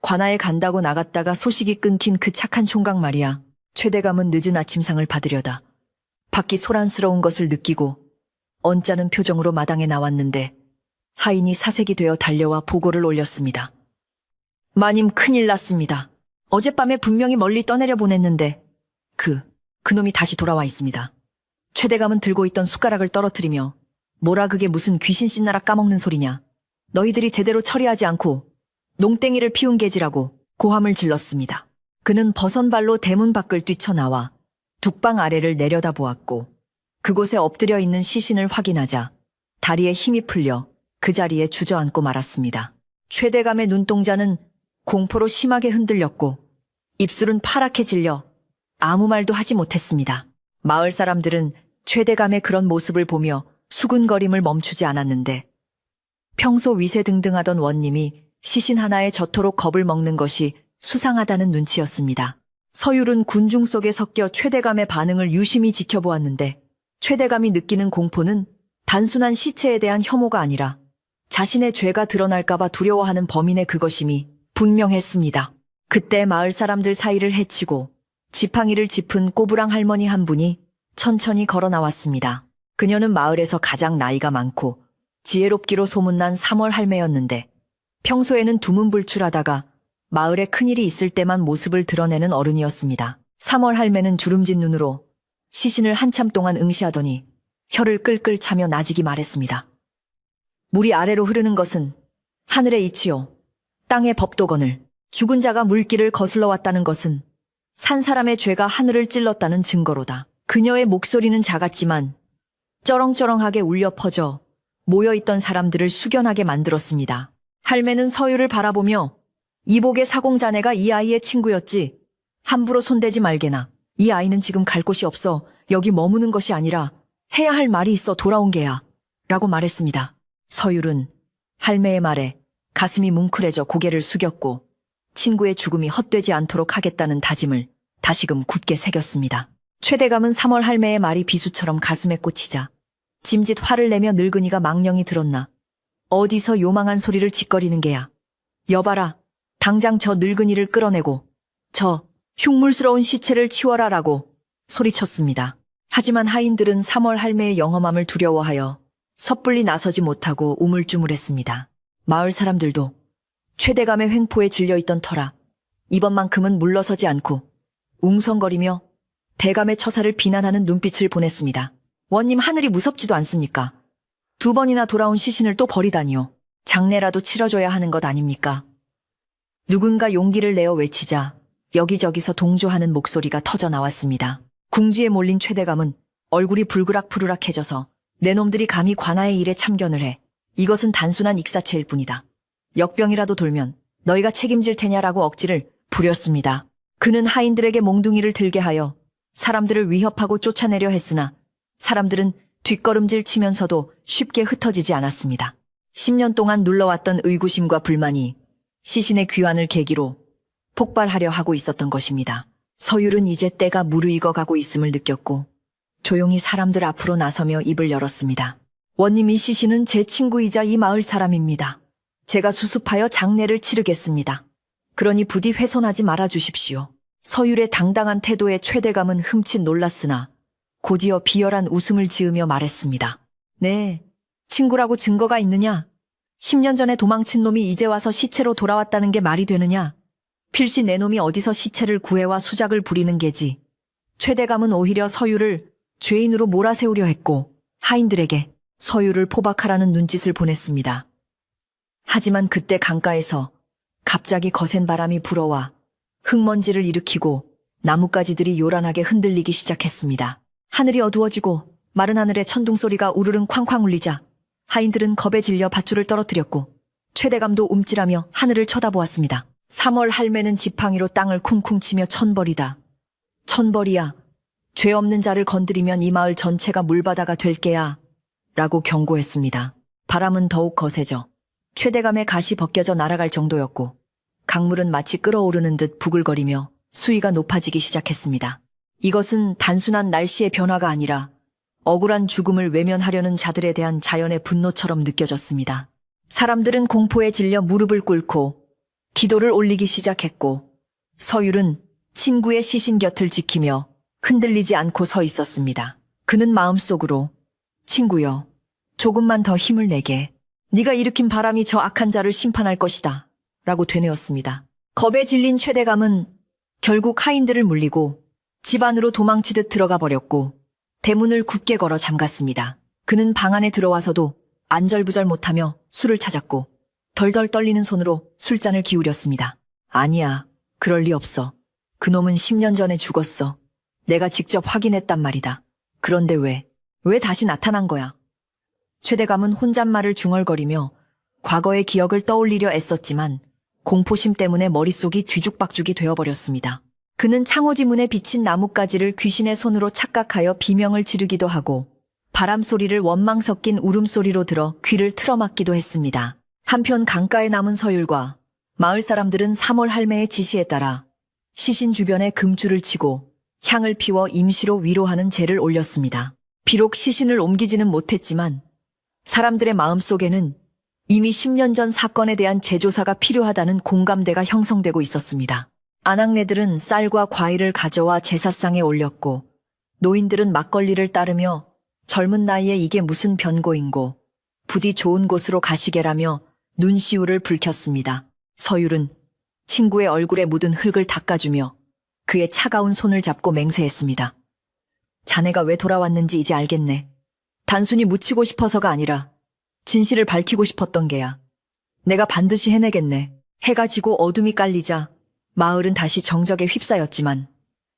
관아에 간다고 나갔다가 소식이 끊긴 그 착한 총각 말이야. 최대감은 늦은 아침상을 받으려다 밖이 소란스러운 것을 느끼고 언짢은 표정으로 마당에 나왔는데 하인이 사색이 되어 달려와 보고를 올렸습니다. 마님 큰일 났습니다. 어젯밤에 분명히 멀리 떠내려 보냈는데 그놈이 다시 돌아와 있습니다. 최대감은 들고 있던 숟가락을 떨어뜨리며 뭐라 그게 무슨 귀신 씻나라 까먹는 소리냐. 너희들이 제대로 처리하지 않고 농땡이를 피운 게지라고 고함을 질렀습니다. 그는 버선발로 대문 밖을 뛰쳐나와 둑방 아래를 내려다보았고 그곳에 엎드려 있는 시신을 확인하자 다리에 힘이 풀려 그 자리에 주저앉고 말았습니다. 최대감의 눈동자는 공포로 심하게 흔들렸고 입술은 파랗게 질려 아무 말도 하지 못했습니다. 마을 사람들은 최대감의 그런 모습을 보며 수군거림을 멈추지 않았는데 평소 위세등등하던 원님이 시신 하나에 저토록 겁을 먹는 것이 수상하다는 눈치였습니다. 서율은 군중 속에 섞여 최대감의 반응을 유심히 지켜보았는데 최대감이 느끼는 공포는 단순한 시체에 대한 혐오가 아니라 자신의 죄가 드러날까봐 두려워하는 범인의 그것임이 분명했습니다. 그때 마을 사람들 사이를 헤치고 지팡이를 짚은 꼬부랑 할머니 한 분이 천천히 걸어 나왔습니다. 그녀는 마을에서 가장 나이가 많고 지혜롭기로 소문난 3월 할매였는데 평소에는 두문불출하다가 마을에 큰일이 있을 때만 모습을 드러내는 어른이었습니다. 3월 할매는 주름진 눈으로 시신을 한참 동안 응시하더니 혀를 끌끌 차며 나직이 말했습니다. 물이 아래로 흐르는 것은 하늘의 이치요, 땅의 법도건을. 죽은 자가 물길을 거슬러 왔다는 것은 산 사람의 죄가 하늘을 찔렀다는 증거로다. 그녀의 목소리는 작았지만 쩌렁쩌렁하게 울려 퍼져 모여있던 사람들을 숙연하게 만들었습니다. 할매는 서유를 바라보며 이복의 사공자네가 이 아이의 친구였지. 함부로 손대지 말게나. 이 아이는 지금 갈 곳이 없어 여기 머무는 것이 아니라 해야 할 말이 있어 돌아온 게야. 라고 말했습니다. 서율은 할매의 말에 가슴이 뭉클해져 고개를 숙였고 친구의 죽음이 헛되지 않도록 하겠다는 다짐을 다시금 굳게 새겼습니다. 최대감은 3월 할매의 말이 비수처럼 가슴에 꽂히자 짐짓 화를 내며 늙은이가 망령이 들었나. 어디서 요망한 소리를 짓거리는 게야. 여봐라. 당장 저 늙은이를 끌어내고 저 흉물스러운 시체를 치워라라고 소리쳤습니다. 하지만 하인들은 3월 할매의 영험함을 두려워하여 섣불리 나서지 못하고 우물쭈물했습니다. 마을 사람들도 최대감의 횡포에 질려있던 터라 이번만큼은 물러서지 않고 웅성거리며 대감의 처사를 비난하는 눈빛을 보냈습니다. 원님, 하늘이 무섭지도 않습니까? 2번이나 돌아온 시신을 또 버리다니요. 장례라도 치러줘야 하는 것 아닙니까? 누군가 용기를 내어 외치자 여기저기서 동조하는 목소리가 터져 나왔습니다. 궁지에 몰린 최대감은 얼굴이 불그락푸르락해져서 내 놈들이 감히 관아의 일에 참견을 해. 이것은 단순한 익사체일 뿐이다. 역병이라도 돌면 너희가 책임질 테냐라고 억지를 부렸습니다. 그는 하인들에게 몽둥이를 들게 하여 사람들을 위협하고 쫓아내려 했으나 사람들은 뒷걸음질 치면서도 쉽게 흩어지지 않았습니다. 10년 동안 눌러왔던 의구심과 불만이 시신의 귀환을 계기로 폭발하려 하고 있었던 것입니다. 서율은 이제 때가 무르익어 가고 있음을 느꼈고 조용히 사람들 앞으로 나서며 입을 열었습니다. 원님, 이 시신은 제 친구이자 이 마을 사람입니다. 제가 수습하여 장례를 치르겠습니다. 그러니 부디 훼손하지 말아주십시오. 서율의 당당한 태도에 최대감은 흠칫 놀랐으나 곧이어 비열한 웃음을 지으며 말했습니다. 네, 친구라고 증거가 있느냐? 10년 전에 도망친 놈이 이제 와서 시체로 돌아왔다는 게 말이 되느냐? 필시 내 놈이 어디서 시체를 구해와 수작을 부리는 게지. 최대감은 오히려 서율을 죄인으로 몰아세우려 했고 하인들에게 서율을 포박하라는 눈짓을 보냈습니다. 하지만 그때 강가에서 갑자기 거센 바람이 불어와 흙먼지를 일으키고 나뭇가지들이 요란하게 흔들리기 시작했습니다. 하늘이 어두워지고 마른 하늘에 천둥소리가 우르릉 쾅쾅 울리자 하인들은 겁에 질려 밧줄을 떨어뜨렸고 최대감도 움찔하며 하늘을 쳐다보았습니다. 3월 할매는 지팡이로 땅을 쿵쿵 치며 천벌이다. 천벌이야. 죄 없는 자를 건드리면 이 마을 전체가 물바다가 될 게야. 라고 경고했습니다. 바람은 더욱 거세져 최대감의 갓이 벗겨져 날아갈 정도였고 강물은 마치 끓어오르는 듯 부글거리며 수위가 높아지기 시작했습니다. 이것은 단순한 날씨의 변화가 아니라 억울한 죽음을 외면하려는 자들에 대한 자연의 분노처럼 느껴졌습니다. 사람들은 공포에 질려 무릎을 꿇고 기도를 올리기 시작했고 서율은 친구의 시신 곁을 지키며 흔들리지 않고 서 있었습니다. 그는 마음속으로 친구여, 조금만 더 힘을 내게. 네가 일으킨 바람이 저 악한 자를 심판할 것이다. 라고 되뇌었습니다. 겁에 질린 최대감은 결국 하인들을 물리고 집 안으로 도망치듯 들어가 버렸고 대문을 굳게 걸어 잠갔습니다. 그는 방 안에 들어와서도 안절부절 못하며 술을 찾았고 덜덜 떨리는 손으로 술잔을 기울였습니다. 아니야, 그럴 리 없어. 그놈은 10년 전에 죽었어. 내가 직접 확인했단 말이다. 그런데 왜 다시 나타난 거야? 최대감은 혼잣말을 중얼거리며 과거의 기억을 떠올리려 애썼지만 공포심 때문에 머릿속이 뒤죽박죽이 되어버렸습니다. 그는 창호지 문에 비친 나뭇가지를 귀신의 손으로 착각하여 비명을 지르기도 하고 바람 소리를 원망 섞인 울음소리로 들어 귀를 틀어막기도 했습니다. 한편 강가에 남은 서율과 마을 사람들은 3월 할매의 지시에 따라 시신 주변에 금줄을 치고 향을 피워 임시로 위로하는 제를 올렸습니다. 비록 시신을 옮기지는 못했지만 사람들의 마음속에는 이미 10년 전 사건에 대한 재조사가 필요하다는 공감대가 형성되고 있었습니다. 아낙네들은 쌀과 과일을 가져와 제사상에 올렸고 노인들은 막걸리를 따르며 젊은 나이에 이게 무슨 변고인고 부디 좋은 곳으로 가시게라며 눈시울을 붉혔습니다. 서율은 친구의 얼굴에 묻은 흙을 닦아주며 그의 차가운 손을 잡고 맹세했습니다. 자네가 왜 돌아왔는지 이제 알겠네. 단순히 묻히고 싶어서가 아니라 진실을 밝히고 싶었던 게야. 내가 반드시 해내겠네. 해가 지고 어둠이 깔리자 마을은 다시 정적에 휩싸였지만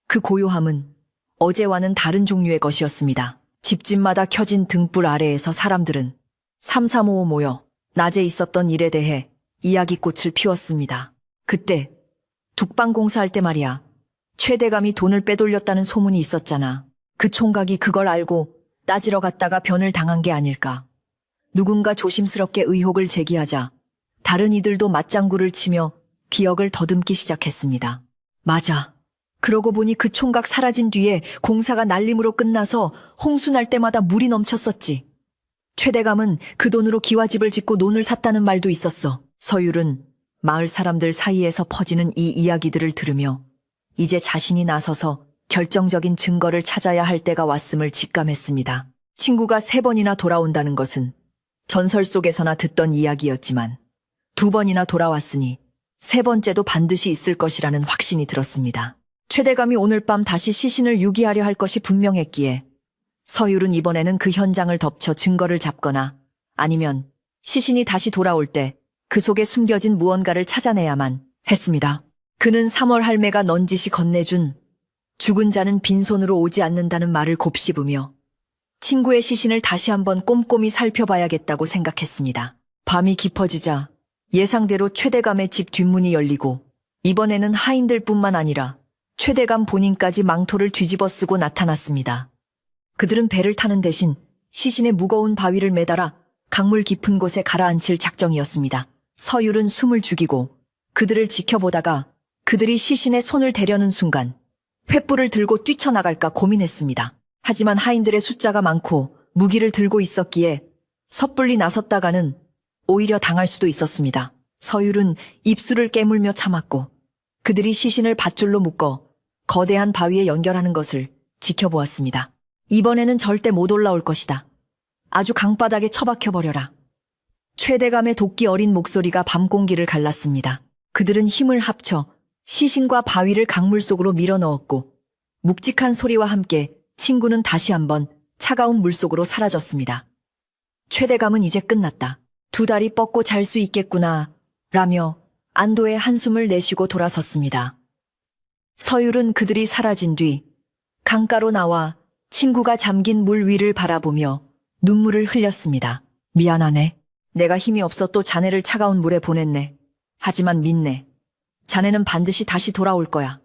그 고요함은 어제와는 다른 종류의 것이었습니다. 집집마다 켜진 등불 아래에서 사람들은 삼삼오오 모여 낮에 있었던 일에 대해 이야기꽃을 피웠습니다. 그때 북방 공사할 때 말이야. 최대감이 돈을 빼돌렸다는 소문이 있었잖아. 그 총각이 그걸 알고 따지러 갔다가 변을 당한 게 아닐까. 누군가 조심스럽게 의혹을 제기하자 다른 이들도 맞장구를 치며 기억을 더듬기 시작했습니다. 맞아. 그러고 보니 그 총각 사라진 뒤에 공사가 날림으로 끝나서 홍수 날 때마다 물이 넘쳤었지. 최대감은 그 돈으로 기와집을 짓고 논을 샀다는 말도 있었어. 서율은 마을 사람들 사이에서 퍼지는 이 이야기들을 들으며 이제 자신이 나서서 결정적인 증거를 찾아야 할 때가 왔음을 직감했습니다. 친구가 3번이나 돌아온다는 것은 전설 속에서나 듣던 이야기였지만 2번이나 돌아왔으니 3번째도 반드시 있을 것이라는 확신이 들었습니다. 최대감이 오늘 밤 다시 시신을 유기하려 할 것이 분명했기에 서율은 이번에는 그 현장을 덮쳐 증거를 잡거나 아니면 시신이 다시 돌아올 때 그 속에 숨겨진 무언가를 찾아내야만 했습니다. 그는 3월 할매가 넌지시 건네준 죽은 자는 빈손으로 오지 않는다는 말을 곱씹으며 친구의 시신을 다시 한번 꼼꼼히 살펴봐야겠다고 생각했습니다. 밤이 깊어지자 예상대로 최대감의 집 뒷문이 열리고 이번에는 하인들뿐만 아니라 최대감 본인까지 망토를 뒤집어 쓰고 나타났습니다. 그들은 배를 타는 대신 시신의 무거운 바위를 매달아 강물 깊은 곳에 가라앉힐 작정이었습니다. 서율은 숨을 죽이고 그들을 지켜보다가 그들이 시신에 손을 대려는 순간 횃불을 들고 뛰쳐나갈까 고민했습니다. 하지만 하인들의 숫자가 많고 무기를 들고 있었기에 섣불리 나섰다가는 오히려 당할 수도 있었습니다. 서율은 입술을 깨물며 참았고 그들이 시신을 밧줄로 묶어 거대한 바위에 연결하는 것을 지켜보았습니다. 이번에는 절대 못 올라올 것이다. 아주 강바닥에 처박혀버려라. 최대감의 도끼 어린 목소리가 밤 공기를 갈랐습니다. 그들은 힘을 합쳐 시신과 바위를 강물 속으로 밀어넣었고 묵직한 소리와 함께 친구는 다시 한번 차가운 물속으로 사라졌습니다. 최대감은 이제 끝났다. 2 다리 뻗고 잘 수 있겠구나 라며 안도의 한숨을 내쉬고 돌아섰습니다. 서율은 그들이 사라진 뒤 강가로 나와 친구가 잠긴 물 위를 바라보며 눈물을 흘렸습니다. 미안하네. 내가 힘이 없어 또 자네를 차가운 물에 보냈네. 하지만 믿네. 자네는 반드시 다시 돌아올 거야.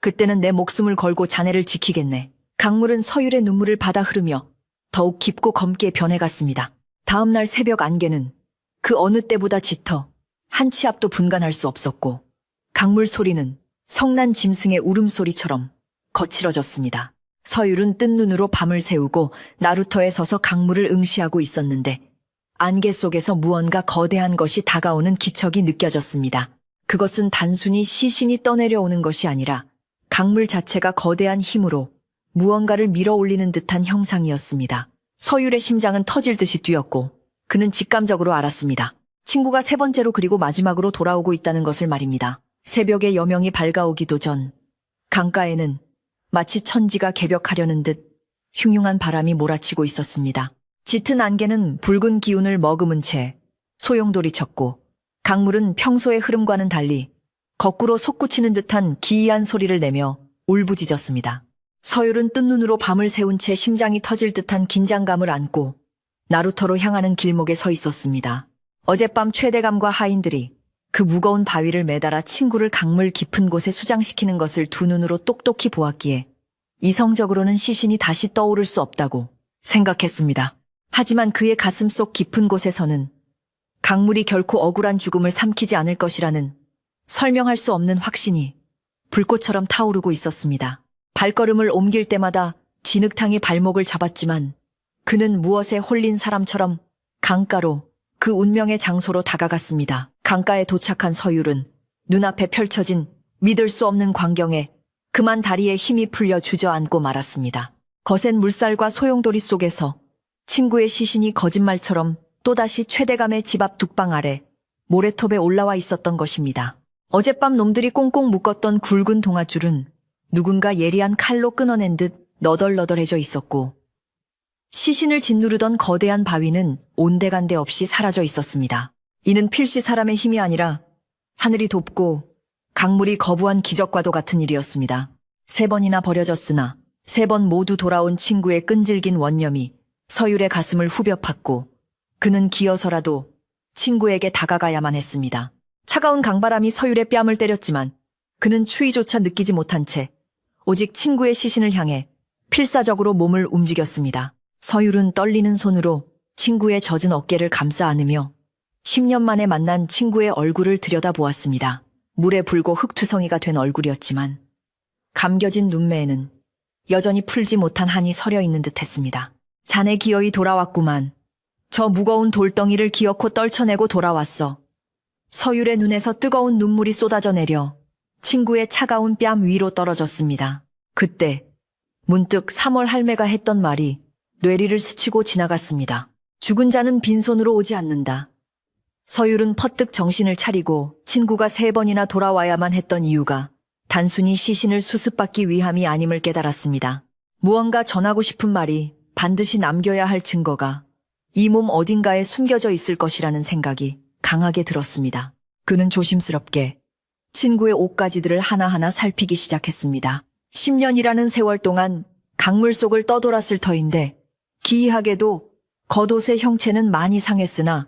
그때는 내 목숨을 걸고 자네를 지키겠네. 강물은 서율의 눈물을 받아 흐르며 더욱 깊고 검게 변해갔습니다. 다음 날 새벽 안개는 그 어느 때보다 짙어 한 치 앞도 분간할 수 없었고 강물 소리는 성난 짐승의 울음소리처럼 거칠어졌습니다. 서율은 뜬 눈으로 밤을 새우고 나루터에 서서 강물을 응시하고 있었는데 안개 속에서 무언가 거대한 것이 다가오는 기척이 느껴졌습니다. 그것은 단순히 시신이 떠내려오는 것이 아니라 강물 자체가 거대한 힘으로 무언가를 밀어올리는 듯한 형상이었습니다. 서율의 심장은 터질 듯이 뛰었고 그는 직감적으로 알았습니다. 친구가 3번째로 그리고 마지막으로 돌아오고 있다는 것을 말입니다. 새벽의 여명이 밝아오기도 전 강가에는 마치 천지가 개벽하려는 듯 흉흉한 바람이 몰아치고 있었습니다. 짙은 안개는 붉은 기운을 머금은 채 소용돌이 쳤고 강물은 평소의 흐름과는 달리 거꾸로 솟구치는 듯한 기이한 소리를 내며 울부짖었습니다. 서율은 뜬 눈으로 밤을 새운 채 심장이 터질 듯한 긴장감을 안고 나루터로 향하는 길목에 서 있었습니다. 어젯밤 최대감과 하인들이 그 무거운 바위를 매달아 친구를 강물 깊은 곳에 수장시키는 것을 2 눈으로 똑똑히 보았기에 이성적으로는 시신이 다시 떠오를 수 없다고 생각했습니다. 하지만 그의 가슴 속 깊은 곳에서는 강물이 결코 억울한 죽음을 삼키지 않을 것이라는 설명할 수 없는 확신이 불꽃처럼 타오르고 있었습니다. 발걸음을 옮길 때마다 진흙탕이 발목을 잡았지만 그는 무엇에 홀린 사람처럼 강가로 그 운명의 장소로 다가갔습니다. 강가에 도착한 서율은 눈앞에 펼쳐진 믿을 수 없는 광경에 그만 다리에 힘이 풀려 주저앉고 말았습니다. 거센 물살과 소용돌이 속에서 친구의 시신이 거짓말처럼 또다시 최대감의 집 앞 둑방 아래 모래톱에 올라와 있었던 것입니다. 어젯밤 놈들이 꽁꽁 묶었던 굵은 동아줄은 누군가 예리한 칼로 끊어낸 듯 너덜너덜해져 있었고 시신을 짓누르던 거대한 바위는 온데간데 없이 사라져 있었습니다. 이는 필시 사람의 힘이 아니라 하늘이 돕고 강물이 거부한 기적과도 같은 일이었습니다. 3번이나 버려졌으나 3번 모두 돌아온 친구의 끈질긴 원념이 서율의 가슴을 후벼 팠고 그는 기어서라도 친구에게 다가가야만 했습니다. 차가운 강바람이 서율의 뺨을 때렸지만 그는 추위조차 느끼지 못한 채 오직 친구의 시신을 향해 필사적으로 몸을 움직였습니다. 서율은 떨리는 손으로 친구의 젖은 어깨를 감싸 안으며 10년 만에 만난 친구의 얼굴을 들여다보았습니다. 물에 불고 흙투성이가 된 얼굴이었지만 감겨진 눈매에는 여전히 풀지 못한 한이 서려 있는 듯했습니다. 자네 기어이 돌아왔구만. 저 무거운 돌덩이를 기어코 떨쳐내고 돌아왔어. 서율의 눈에서 뜨거운 눈물이 쏟아져 내려 친구의 차가운 뺨 위로 떨어졌습니다. 그때 문득 3월 할매가 했던 말이 뇌리를 스치고 지나갔습니다. 죽은 자는 빈손으로 오지 않는다. 서율은 퍼뜩 정신을 차리고 친구가 3번이나 돌아와야만 했던 이유가 단순히 시신을 수습받기 위함이 아님을 깨달았습니다. 무언가 전하고 싶은 말이 반드시 남겨야 할 증거가 이 몸 어딘가에 숨겨져 있을 것이라는 생각이 강하게 들었습니다. 그는 조심스럽게 친구의 옷가지들을 하나하나 살피기 시작했습니다. 10년이라는 세월 동안 강물 속을 떠돌았을 터인데 기이하게도 겉옷의 형체는 많이 상했으나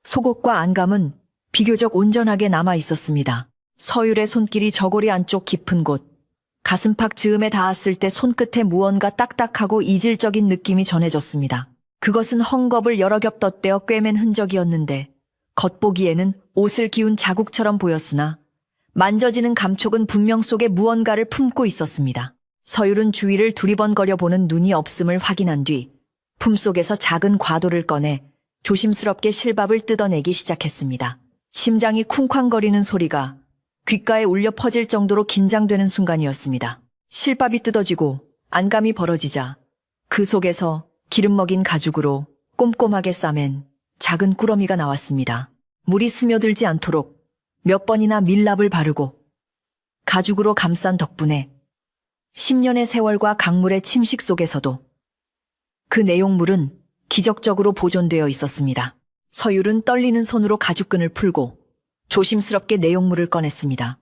속옷과 안감은 비교적 온전하게 남아 있었습니다. 서율의 손길이 저고리 안쪽 깊은 곳, 가슴팍 즈음에 닿았을 때 손끝에 무언가 딱딱하고 이질적인 느낌이 전해졌습니다. 그것은 헝겊을 여러 겹 덧대어 꿰맨 흔적이었는데 겉보기에는 옷을 기운 자국처럼 보였으나 만져지는 감촉은 분명 속에 무언가를 품고 있었습니다. 서율은 주위를 두리번거려 보는 눈이 없음을 확인한 뒤 품속에서 작은 과도를 꺼내 조심스럽게 실밥을 뜯어내기 시작했습니다. 심장이 쿵쾅거리는 소리가 귓가에 울려 퍼질 정도로 긴장되는 순간이었습니다. 실밥이 뜯어지고 안감이 벌어지자 그 속에서 기름 먹인 가죽으로 꼼꼼하게 싸맨 작은 꾸러미가 나왔습니다. 물이 스며들지 않도록 몇 번이나 밀랍을 바르고 가죽으로 감싼 덕분에 10년의 세월과 강물의 침식 속에서도 그 내용물은 기적적으로 보존되어 있었습니다. 서율은 떨리는 손으로 가죽끈을 풀고 조심스럽게 내용물을 꺼냈습니다.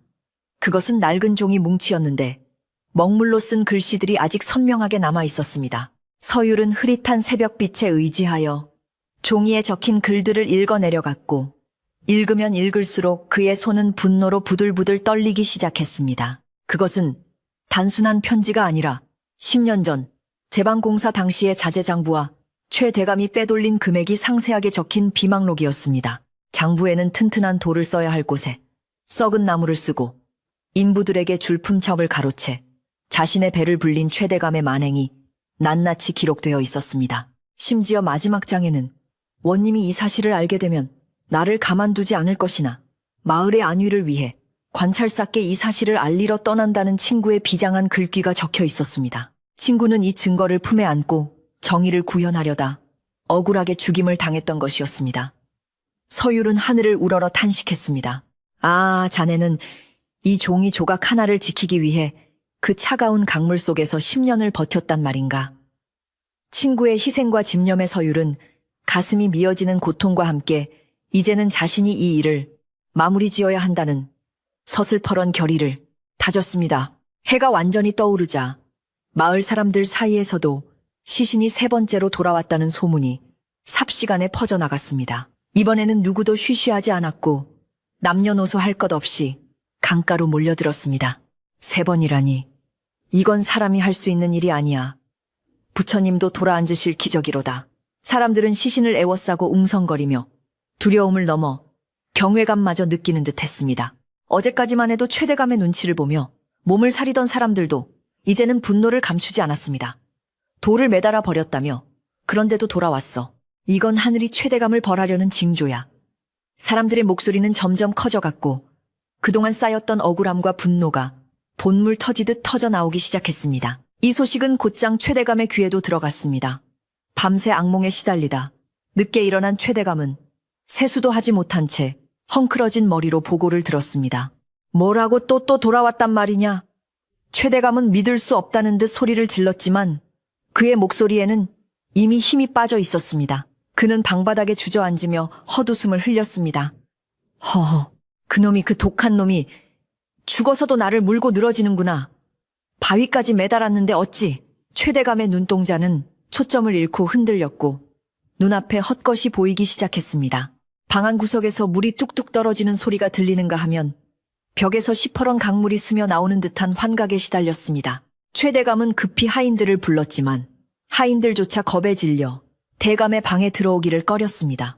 그것은 낡은 종이 뭉치였는데 먹물로 쓴 글씨들이 아직 선명하게 남아 있었습니다. 서율은 흐릿한 새벽빛에 의지하여 종이에 적힌 글들을 읽어내려갔고 읽으면 읽을수록 그의 손은 분노로 부들부들 떨리기 시작했습니다. 그것은 단순한 편지가 아니라 10년 전 제방공사 당시의 자재장부와 최 대감이 빼돌린 금액이 상세하게 적힌 비망록이었습니다. 장부에는 튼튼한 돌을 써야 할 곳에 썩은 나무를 쓰고 인부들에게 줄품첩을 가로채 자신의 배를 불린 최 대감의 만행이 낱낱이 기록되어 있었습니다. 심지어 마지막 장에는 원님이 이 사실을 알게 되면 나를 가만두지 않을 것이나 마을의 안위를 위해 관찰사께 이 사실을 알리러 떠난다는 친구의 비장한 글귀가 적혀 있었습니다. 친구는 이 증거를 품에 안고 정의를 구현하려다 억울하게 죽임을 당했던 것이었습니다. 서율은 하늘을 우러러 탄식했습니다. 아, 자네는 이 종이 조각 하나를 지키기 위해 그 차가운 강물 속에서 10년을 버텼단 말인가. 친구의 희생과 집념의 서율은 가슴이 미어지는 고통과 함께 이제는 자신이 이 일을 마무리 지어야 한다는 서슬퍼런 결의를 다졌습니다. 해가 완전히 떠오르자 마을 사람들 사이에서도 시신이 3번째로 돌아왔다는 소문이 삽시간에 퍼져나갔습니다. 이번에는 누구도 쉬쉬하지 않았고 남녀노소 할 것 없이 강가로 몰려들었습니다. 3번이라니 이건 사람이 할 수 있는 일이 아니야. 부처님도 돌아앉으실 기적이로다. 사람들은 시신을 애워싸고 웅성거리며 두려움을 넘어 경외감마저 느끼는 듯했습니다. 어제까지만 해도 최대감의 눈치를 보며 몸을 사리던 사람들도 이제는 분노를 감추지 않았습니다. 돌을 매달아 버렸다며 그런데도 돌아왔어. 이건 하늘이 최대감을 벌하려는 징조야. 사람들의 목소리는 점점 커져갔고 그동안 쌓였던 억울함과 분노가 본물 터지듯 터져 나오기 시작했습니다. 이 소식은 곧장 최대감의 귀에도 들어갔습니다. 밤새 악몽에 시달리다 늦게 일어난 최대감은 세수도 하지 못한 채 헝클어진 머리로 보고를 들었습니다. 뭐라고 또 돌아왔단 말이냐? 최대감은 믿을 수 없다는 듯 소리를 질렀지만 그의 목소리에는 이미 힘이 빠져 있었습니다. 그는 방바닥에 주저앉으며 헛웃음을 흘렸습니다. 허허, 그놈이 그 독한 놈이 죽어서도 나를 물고 늘어지는구나. 바위까지 매달았는데 어찌? 최대감의 눈동자는 초점을 잃고 흔들렸고 눈앞에 헛것이 보이기 시작했습니다. 방 안 구석에서 물이 뚝뚝 떨어지는 소리가 들리는가 하면 벽에서 시퍼런 강물이 스며 나오는 듯한 환각에 시달렸습니다. 최대감은 급히 하인들을 불렀지만 하인들조차 겁에 질려 대감의 방에 들어오기를 꺼렸습니다.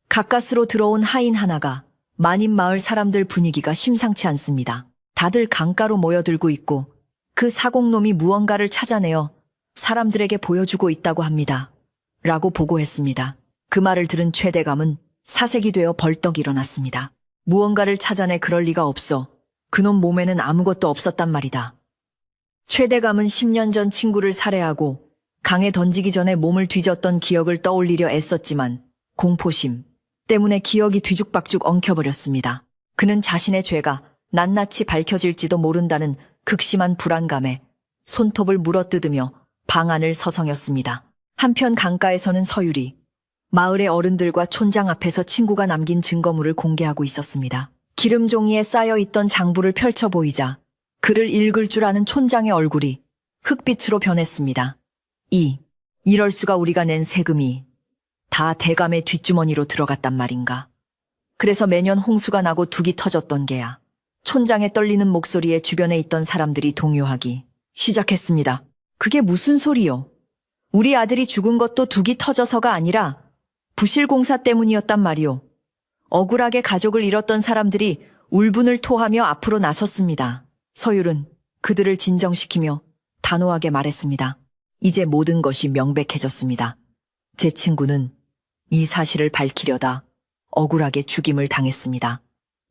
가까스로 들어온 하인 하나가 만인마을 사람들 분위기가 심상치 않습니다. 다들 강가로 모여들고 있고 그 사공놈이 무언가를 찾아내어 사람들에게 보여주고 있다고 합니다. 라고 보고했습니다. 그 말을 들은 최대감은 사색이 되어 벌떡 일어났습니다. 무언가를 찾아내 그럴 리가 없어. 그놈 몸에는 아무것도 없었단 말이다. 최대감은 10년 전 친구를 살해하고 강에 던지기 전에 몸을 뒤졌던 기억을 떠올리려 애썼지만 공포심 때문에 기억이 뒤죽박죽 엉켜버렸습니다. 그는 자신의 죄가 낱낱이 밝혀질지도 모른다는 극심한 불안감에 손톱을 물어뜯으며 방 안을 서성였습니다. 한편 강가에서는 서율이 마을의 어른들과 촌장 앞에서 친구가 남긴 증거물을 공개하고 있었습니다. 기름 종이에 쌓여있던 장부를 펼쳐 보이자 글을 읽을 줄 아는 촌장의 얼굴이 흑빛으로 변했습니다. 이럴 수가 우리가 낸 세금이 다 대감의 뒷주머니로 들어갔단 말인가. 그래서 매년 홍수가 나고 둑이 터졌던 게야. 촌장의 떨리는 목소리에 주변에 있던 사람들이 동요하기 시작했습니다. 그게 무슨 소리요? 우리 아들이 죽은 것도 둑이 터져서가 아니라 부실공사 때문이었단 말이오. 억울하게 가족을 잃었던 사람들이 울분을 토하며 앞으로 나섰습니다. 서율은 그들을 진정시키며 단호하게 말했습니다. 이제 모든 것이 명백해졌습니다. 제 친구는 이 사실을 밝히려다 억울하게 죽임을 당했습니다.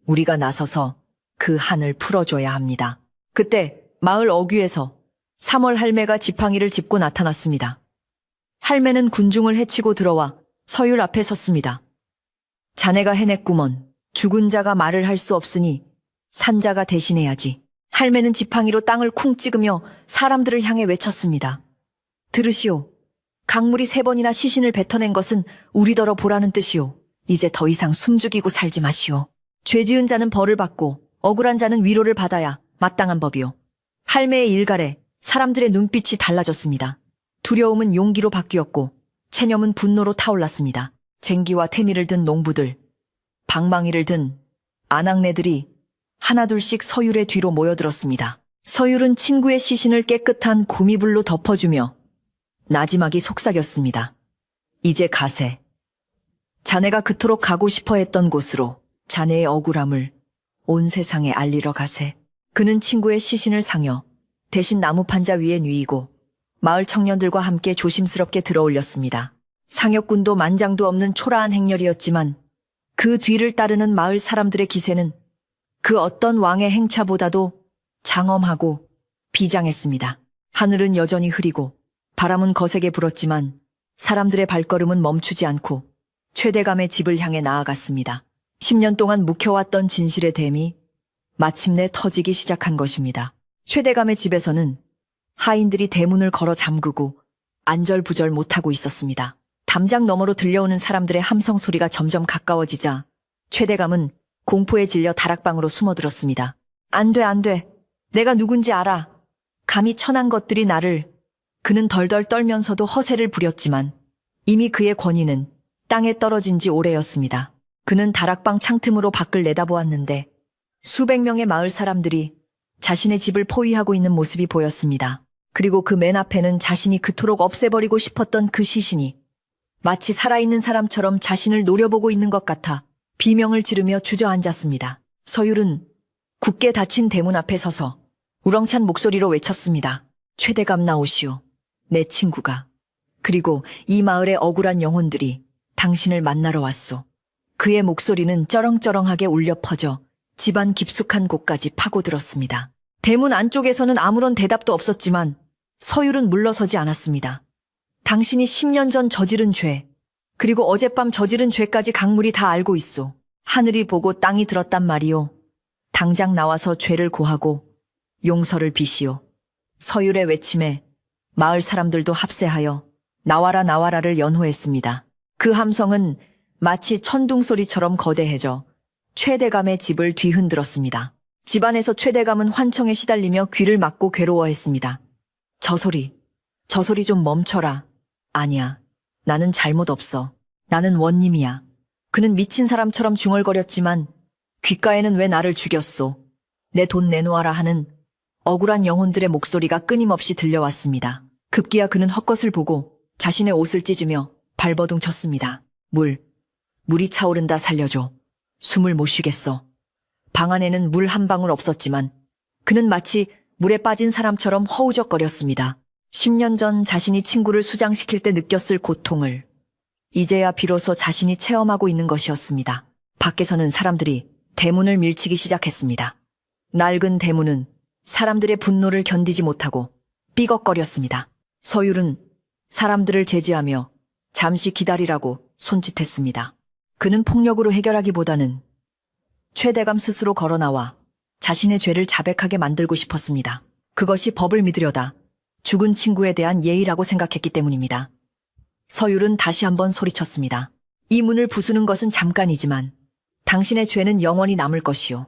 우리가 나서서 그 한을 풀어줘야 합니다. 그때 마을 어귀에서 3월 할매가 지팡이를 짚고 나타났습니다. 할매는 군중을 헤치고 들어와 서율 앞에 섰습니다. 자네가 해냈구먼. 죽은 자가 말을 할 수 없으니 산자가 대신해야지. 할매는 지팡이로 땅을 쿵 찍으며 사람들을 향해 외쳤습니다. 들으시오. 강물이 3번이나 시신을 뱉어낸 것은 우리더러 보라는 뜻이오. 이제 더 이상 숨죽이고 살지 마시오. 죄 지은 자는 벌을 받고 억울한 자는 위로를 받아야 마땅한 법이오. 할매의 일갈에 사람들의 눈빛이 달라졌습니다. 두려움은 용기로 바뀌었고 체념은 분노로 타올랐습니다. 쟁기와 태미를 든 농부들, 방망이를 든 아낙네들이 하나둘씩 서율의 뒤로 모여들었습니다. 서율은 친구의 시신을 깨끗한 고미불로 덮어주며 나지막이 속삭였습니다. 이제 가세. 자네가 그토록 가고 싶어 했던 곳으로 자네의 억울함을 온 세상에 알리러 가세. 그는 친구의 시신을 상여 대신 나무 판자 위에 누이고 마을 청년들과 함께 조심스럽게 들어올렸습니다. 상역군도 만장도 없는 초라한 행렬이었지만 그 뒤를 따르는 마을 사람들의 기세는 그 어떤 왕의 행차보다도 장엄하고 비장했습니다. 하늘은 여전히 흐리고 바람은 거세게 불었지만 사람들의 발걸음은 멈추지 않고 최대감의 집을 향해 나아갔습니다. 10년 동안 묵혀왔던 진실의 댐이 마침내 터지기 시작한 것입니다. 최대감의 집에서는 하인들이 대문을 걸어 잠그고 안절부절 못하고 있었습니다. 담장 너머로 들려오는 사람들의 함성 소리가 점점 가까워지자 최대감은 공포에 질려 다락방으로 숨어들었습니다. 안 돼. 내가 누군지 알아. 감히 천한 것들이 나를. 그는 덜덜 떨면서도 허세를 부렸지만 이미 그의 권위는 땅에 떨어진 지 오래였습니다. 그는 다락방 창틈으로 밖을 내다보았는데 수백 명의 마을 사람들이 자신의 집을 포위하고 있는 모습이 보였습니다. 그리고 그 맨 앞에는 자신이 그토록 없애버리고 싶었던 그 시신이 마치 살아있는 사람처럼 자신을 노려보고 있는 것 같아 비명을 지르며 주저앉았습니다. 서율은 굳게 닫힌 대문 앞에 서서 우렁찬 목소리로 외쳤습니다. 최대감 나오시오. 내 친구가 그리고 이 마을의 억울한 영혼들이 당신을 만나러 왔소. 그의 목소리는 쩌렁쩌렁하게 울려 퍼져 집안 깊숙한 곳까지 파고들었습니다. 대문 안쪽에서는 아무런 대답도 없었지만 서율은 물러서지 않았습니다. 당신이 10년 전 저지른 죄, 그리고 어젯밤 저지른 죄까지 강물이 다 알고 있소. 하늘이 보고 땅이 들었단 말이오. 당장 나와서 죄를 고하고 용서를 비시오. 서율의 외침에 마을 사람들도 합세하여 나와라 나와라를 연호했습니다. 그 함성은 마치 천둥소리처럼 거대해져 최대감의 집을 뒤흔들었습니다. 집안에서 최대감은 환청에 시달리며 귀를 막고 괴로워했습니다. 저 소리 좀 멈춰라. 아니야, 나는 잘못 없어. 나는 원님이야. 그는 미친 사람처럼 중얼거렸지만 귓가에는 왜 나를 죽였소? 내 돈 내놓아라 하는 억울한 영혼들의 목소리가 끊임없이 들려왔습니다. 급기야 그는 헛것을 보고 자신의 옷을 찢으며 발버둥 쳤습니다. 물이 차오른다. 살려줘. 숨을 못 쉬겠어. 방 안에는 물 한 방울 없었지만 그는 마치 물에 빠진 사람처럼 허우적거렸습니다. 10년 전 자신이 친구를 수장시킬 때 느꼈을 고통을 이제야 비로소 자신이 체험하고 있는 것이었습니다. 밖에서는 사람들이 대문을 밀치기 시작했습니다. 낡은 대문은 사람들의 분노를 견디지 못하고 삐걱거렸습니다. 서율은 사람들을 제지하며 잠시 기다리라고 손짓했습니다. 그는 폭력으로 해결하기보다는 최대감 스스로 걸어나와 자신의 죄를 자백하게 만들고 싶었습니다. 그것이 법을 믿으려다 죽은 친구에 대한 예의라고 생각했기 때문입니다. 서율은 다시 한번 소리쳤습니다. 이 문을 부수는 것은 잠깐이지만 당신의 죄는 영원히 남을 것이오.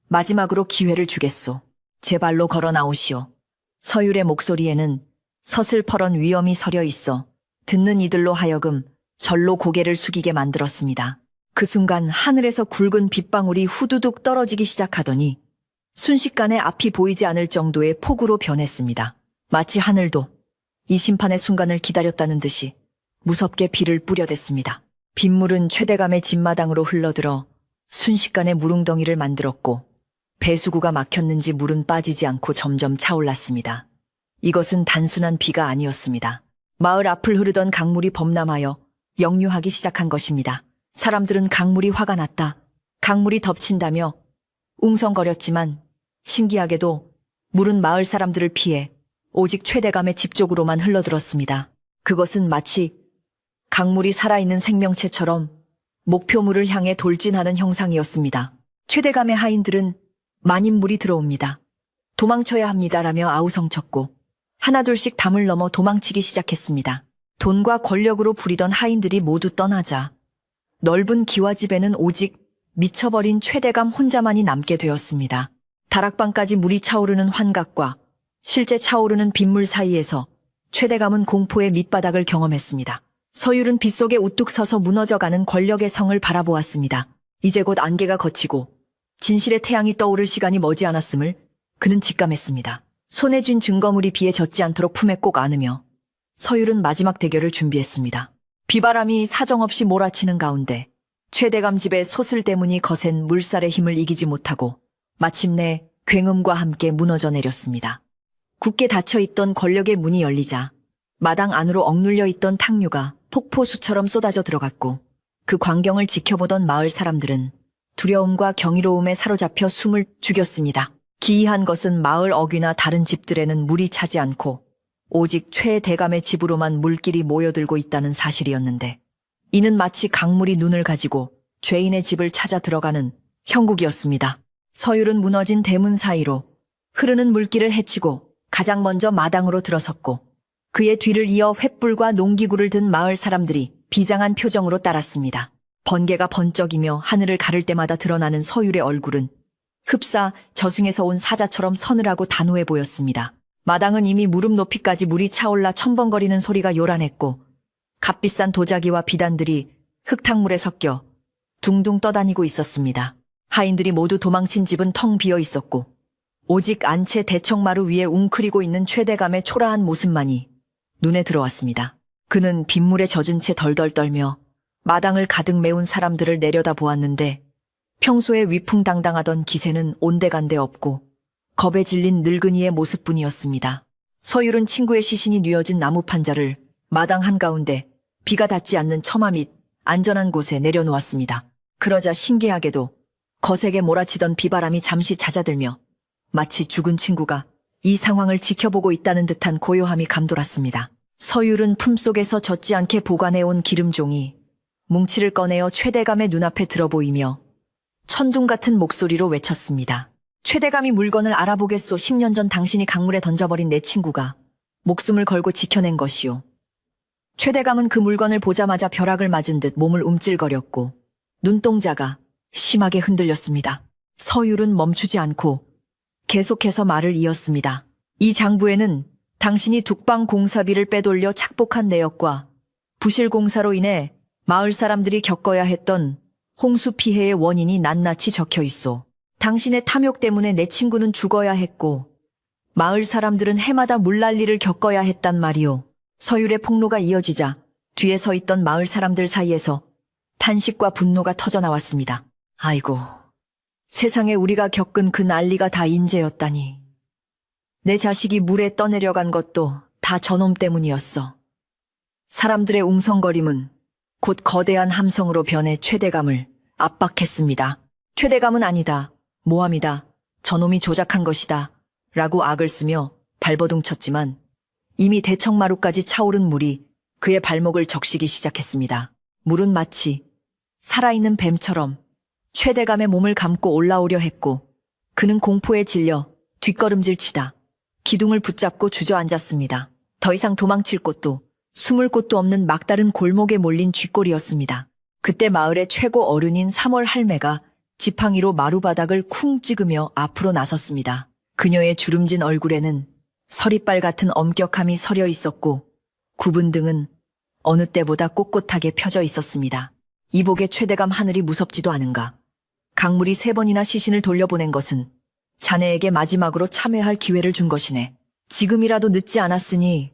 마지막으로 기회를 주겠소. 제 발로 걸어 나오시오. 서율의 목소리에는 서슬퍼런 위엄이 서려 있어 듣는 이들로 하여금 절로 고개를 숙이게 만들었습니다. 그 순간 하늘에서 굵은 빗방울이 후두둑 떨어지기 시작하더니 순식간에 앞이 보이지 않을 정도의 폭우로 변했습니다. 마치 하늘도 이 심판의 순간을 기다렸다는 듯이 무섭게 비를 뿌려댔습니다. 빗물은 최대감의 집마당으로 흘러들어 순식간에 물웅덩이를 만들었고 배수구가 막혔는지 물은 빠지지 않고 점점 차올랐습니다. 이것은 단순한 비가 아니었습니다. 마을 앞을 흐르던 강물이 범람하여 역류하기 시작한 것입니다. 사람들은 강물이 화가 났다, 강물이 덮친다며 웅성거렸지만 신기하게도 물은 마을 사람들을 피해 오직 최대감의 집 쪽으로만 흘러들었습니다. 그것은 마치 강물이 살아있는 생명체처럼 목표물을 향해 돌진하는 형상이었습니다. 최대감의 하인들은 마님 물이 들어옵니다. 도망쳐야 합니다라며 아우성쳤고 하나둘씩 담을 넘어 도망치기 시작했습니다. 돈과 권력으로 부리던 하인들이 모두 떠나자 넓은 기와집에는 오직 미쳐버린 최대감 혼자만이 남게 되었습니다. 다락방까지 물이 차오르는 환각과 실제 차오르는 빗물 사이에서 최대감은 공포의 밑바닥을 경험했습니다. 서율은 빗속에 우뚝 서서 무너져가는 권력의 성을 바라보았습니다. 이제 곧 안개가 걷히고 진실의 태양이 떠오를 시간이 머지않았음을 그는 직감했습니다. 손에 쥔 증거물이 비에 젖지 않도록 품에 꼭 안으며 서율은 마지막 대결을 준비했습니다. 비바람이 사정없이 몰아치는 가운데 최대감 집의 소슬대문이 거센 물살의 힘을 이기지 못하고 마침내 굉음과 함께 무너져 내렸습니다. 굳게 닫혀있던 권력의 문이 열리자 마당 안으로 억눌려 있던 탕류가 폭포수처럼 쏟아져 들어갔고 그 광경을 지켜보던 마을 사람들은 두려움과 경이로움에 사로잡혀 숨을 죽였습니다. 기이한 것은 마을 어귀나 다른 집들에는 물이 차지 않고 오직 최 대감의 집으로만 물길이 모여들고 있다는 사실이었는데 이는 마치 강물이 눈을 가지고 죄인의 집을 찾아 들어가는 형국이었습니다. 서율은 무너진 대문 사이로 흐르는 물길을 헤치고 가장 먼저 마당으로 들어섰고 그의 뒤를 이어 횃불과 농기구를 든 마을 사람들이 비장한 표정으로 따랐습니다. 번개가 번쩍이며 하늘을 가를 때마다 드러나는 서율의 얼굴은 흡사 저승에서 온 사자처럼 서늘하고 단호해 보였습니다. 마당은 이미 무릎 높이까지 물이 차올라 첨벙거리는 소리가 요란했고 값비싼 도자기와 비단들이 흙탕물에 섞여 둥둥 떠다니고 있었습니다. 하인들이 모두 도망친 집은 텅 비어 있었고 오직 안채 대청마루 위에 웅크리고 있는 최대감의 초라한 모습만이 눈에 들어왔습니다. 그는 빗물에 젖은 채 덜덜 떨며 마당을 가득 메운 사람들을 내려다보았는데 평소에 위풍당당하던 기세는 온데간데 없고 겁에 질린 늙은이의 모습뿐이었습니다. 서율은 친구의 시신이 뉘어진 나무 판자를 마당 한가운데 비가 닿지 않는 처마 밑 안전한 곳에 내려놓았습니다. 그러자 신기하게도 거세게 몰아치던 비바람이 잠시 잦아들며 마치 죽은 친구가 이 상황을 지켜보고 있다는 듯한 고요함이 감돌았습니다. 서율은 품속에서 젖지 않게 보관해온 기름종이 뭉치를 꺼내어 최대감의 눈앞에 들어보이며 천둥 같은 목소리로 외쳤습니다. 최대감이 물건을 알아보겠소. 10년 전 당신이 강물에 던져버린 내 친구가 목숨을 걸고 지켜낸 것이오. 최대감은 그 물건을 보자마자 벼락을 맞은 듯 몸을 움찔거렸고 눈동자가 심하게 흔들렸습니다. 서율은 멈추지 않고 계속해서 말을 이었습니다. 이 장부에는 당신이 북방 공사비를 빼돌려 착복한 내역과 부실 공사로 인해 마을 사람들이 겪어야 했던 홍수 피해의 원인이 낱낱이 적혀 있소. 당신의 탐욕 때문에 내 친구는 죽어야 했고 마을 사람들은 해마다 물난리를 겪어야 했단 말이오. 서율의 폭로가 이어지자 뒤에 서 있던 마을 사람들 사이에서 탄식과 분노가 터져나왔습니다. 아이고, 세상에 우리가 겪은 그 난리가 다 인재였다니. 내 자식이 물에 떠내려간 것도 다 저놈 때문이었어. 사람들의 웅성거림은 곧 거대한 함성으로 변해 최대감을 압박했습니다. 최대감은 아니다, 모함이다, 저놈이 조작한 것이다 라고 악을 쓰며 발버둥 쳤지만 이미 대청마루까지 차오른 물이 그의 발목을 적시기 시작했습니다. 물은 마치 살아있는 뱀처럼 최대감의 몸을 감고 올라오려 했고 그는 공포에 질려 뒷걸음질치다 기둥을 붙잡고 주저앉았습니다. 더 이상 도망칠 곳도 숨을 곳도 없는 막다른 골목에 몰린 쥐꼬리였습니다. 그때 마을의 최고 어른인 3월 할매가 지팡이로 마루바닥을 쿵 찍으며 앞으로 나섰습니다. 그녀의 주름진 얼굴에는 서리빨 같은 엄격함이 서려 있었고 굽은 등은 어느 때보다 꼿꼿하게 펴져 있었습니다. 이복의 최대감 하늘이 무섭지도 않은가. 강물이 3번이나 시신을 돌려보낸 것은 자네에게 마지막으로 참회할 기회를 준 것이네. 지금이라도 늦지 않았으니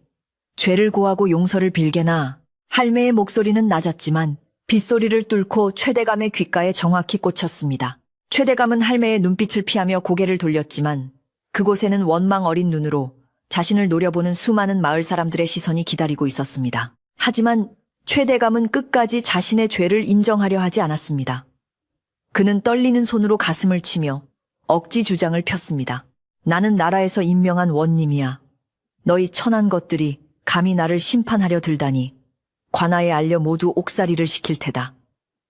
죄를 고하고 용서를 빌게나. 할매의 목소리는 낮았지만 빗소리를 뚫고 최대감의 귓가에 정확히 꽂혔습니다. 최대감은 할매의 눈빛을 피하며 고개를 돌렸지만 그곳에는 원망 어린 눈으로 자신을 노려보는 수많은 마을 사람들의 시선이 기다리고 있었습니다. 하지만 최대감은 끝까지 자신의 죄를 인정하려 하지 않았습니다. 그는 떨리는 손으로 가슴을 치며 억지 주장을 폈습니다. 나는 나라에서 임명한 원님이야. 너희 천한 것들이 감히 나를 심판하려 들다니 관아에 알려 모두 옥살이를 시킬 테다.